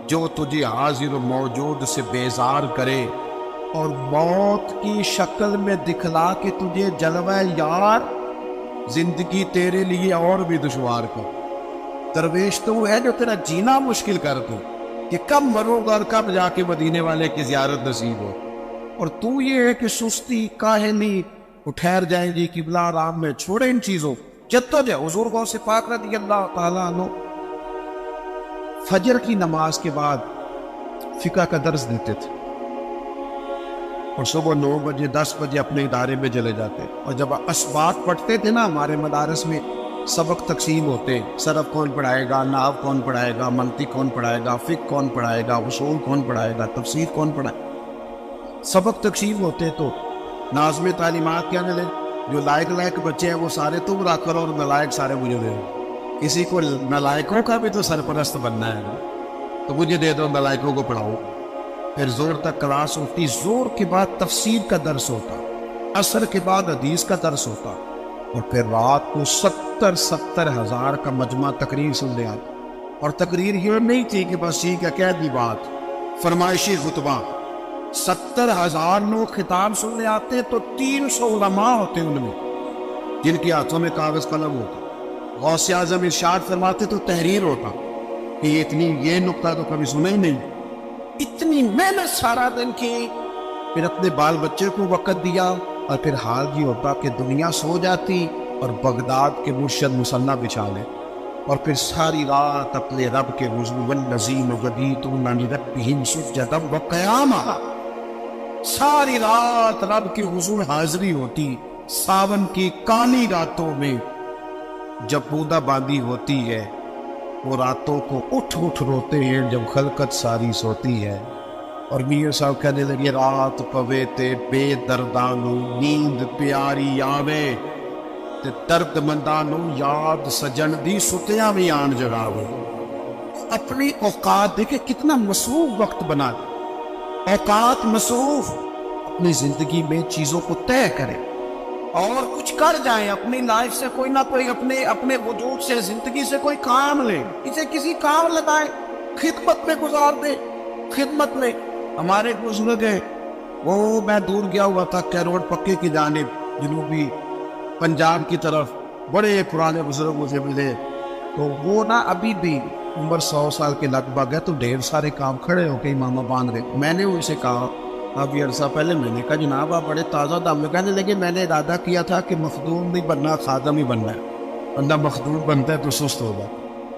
جو تجھے حاضر و موجود سے بیزار کرے اور موت کی شکل میں دکھلا کے تجھے جلوہ یار زندگی تیرے لیے اور بھی دشوار کر. درویش تو وہ ہے جو تیرا جینا مشکل کر دو کہ کب مرو گا اور کب جا کے مدینے والے کی زیارت نصیب ہو. اور تو یہ ہے کہ سستی، کاہلی، ٹھہر جائیں گی قبلہ آرام میں، چھوڑے ان چیزوں. جدوجہد. حضور غوث پاک رضی اللہ تعالیٰ عنہ فجر کی نماز کے بعد فقہ کا درس دیتے تھے اور صبح 9 بجے 10 بجے اپنے ادارے میں چلے جاتے. اور جب اسباق پڑھتے تھے نا، ہمارے مدارس میں سبق تقسیم ہوتے، صرف کون پڑھائے گا، نحو کون پڑھائے گا، منطق کون پڑھائے گا، فقہ کون پڑھائے گا، اصول کون پڑھائے گا، تفسیر کون پڑھائے گا، سبق تقسیم ہوتے. تو ناظم تعلیمات کہنے لگے جو لائق بچے ہیں وہ سارے تم رکھ کرو اور نالائق سارے مجھے دے دو. کسی کو نالائقوں کا بھی تو سرپرست بننا ہے، تو مجھے دے دو، نالائقوں کو پڑھاؤ. پھر زور تک کلاس ہوتی، زور کے بعد تفسیر کا درس ہوتا، عصر کے بعد حدیث کا درس ہوتا، اور پھر رات کو 70 ہزار کا مجمع تقریر سننے آتا. اور تقریر یہ نہیں تھی کہ بس ٹھیک ہے کہہ دی بات، فرمائشی خطبہ. 70,000 لوگ خطاب سننے آتے تو 300 علماء ہوتے ان میں جن کے ہاتھوں میں کاغذ قلم ہوتا. غوث اعظم ارشاد فرماتے تو تحریر ہوتا کہ یہ نقطہ تو کبھی سنا ہی نہیں. اتنی محنت سارا دن کی، پھر اپنے بال بچے کو وقت دیا، اور پھر حال یہ ہوتا کہ دنیا سو جاتی اور بغداد کے مرشد مصنع بچھا لے، اور پھر ساری رات اپنے رب کے حضور والذین یبیتون لربہم سجدا وقیاما. ساری رات رب کے حضور حاضری ہوتی، ساون کی کالی راتوں میں جب بوندا باندی ہوتی ہے، وہ راتوں کو اٹھ اٹھ روتے ہیں جب خلقت ساری سوتی ہے۔ اور میاں صاحب کہنے لگے رات پوے تے بے دردانو نیند پیاری آوے تے درد مندانو یاد سجن دی ستیاں بھی آن جگاوے۔ اپنی اوقات دیکھے کتنا مصروف وقت بنا دے، اوقات مصروف، اپنی زندگی میں چیزوں کو طے کرے اور کچھ کر جائیں، اپنی لائف سے کوئی نہ کوئی اپنے وجود سے، زندگی سے کوئی کام لے، اسے کسی کام لگائیں، خدمت میں گزار دے، خدمت میں۔ ہمارے بزرگ ہیں، وہ میں دور گیا ہوا تھا کیروڑ پکے کی جانب، جنوبی پنجاب کی طرف، بڑے پرانے بزرگ مجھے ملے، تو وہ نا ابھی بھی عمر 100 سال کے لگ بھگ ہے، تو ڈھیر سارے کام کھڑے ہو کے امامہ باندھ رہے۔ میں نے ان سے کہا ابھی عرصہ پہلے، میں نے کہا جناب آپ بڑے تازہ دم میں، کہنے لگے میں نے ارادہ کیا تھا کہ مخدوم نہیں بننا، خادم ہی بننا ہے، بندہ مخدوم بنتا ہے تو سست ہوگا۔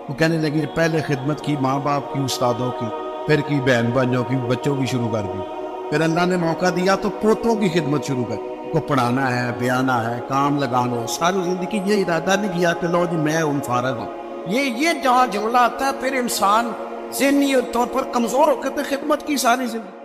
وہ کہنے لگے پہلے خدمت کی ماں باپ کی، استادوں کی، پھر کی بہن بھائیوں کی، بچوں کی شروع کر دی، پھر اللہ نے موقع دیا تو پوتوں کی خدمت شروع کر، کو پڑھانا ہے، بیانا ہے، کام لگانا، ساری زندگی یہ ارادہ نہیں کیا کہ لو جی میں ان فارغ ہوں۔ یہ جہاں جملہ آتا ہے پھر انسان ذہنی طور پر کمزور ہو کے خدمت کی ساری زندگی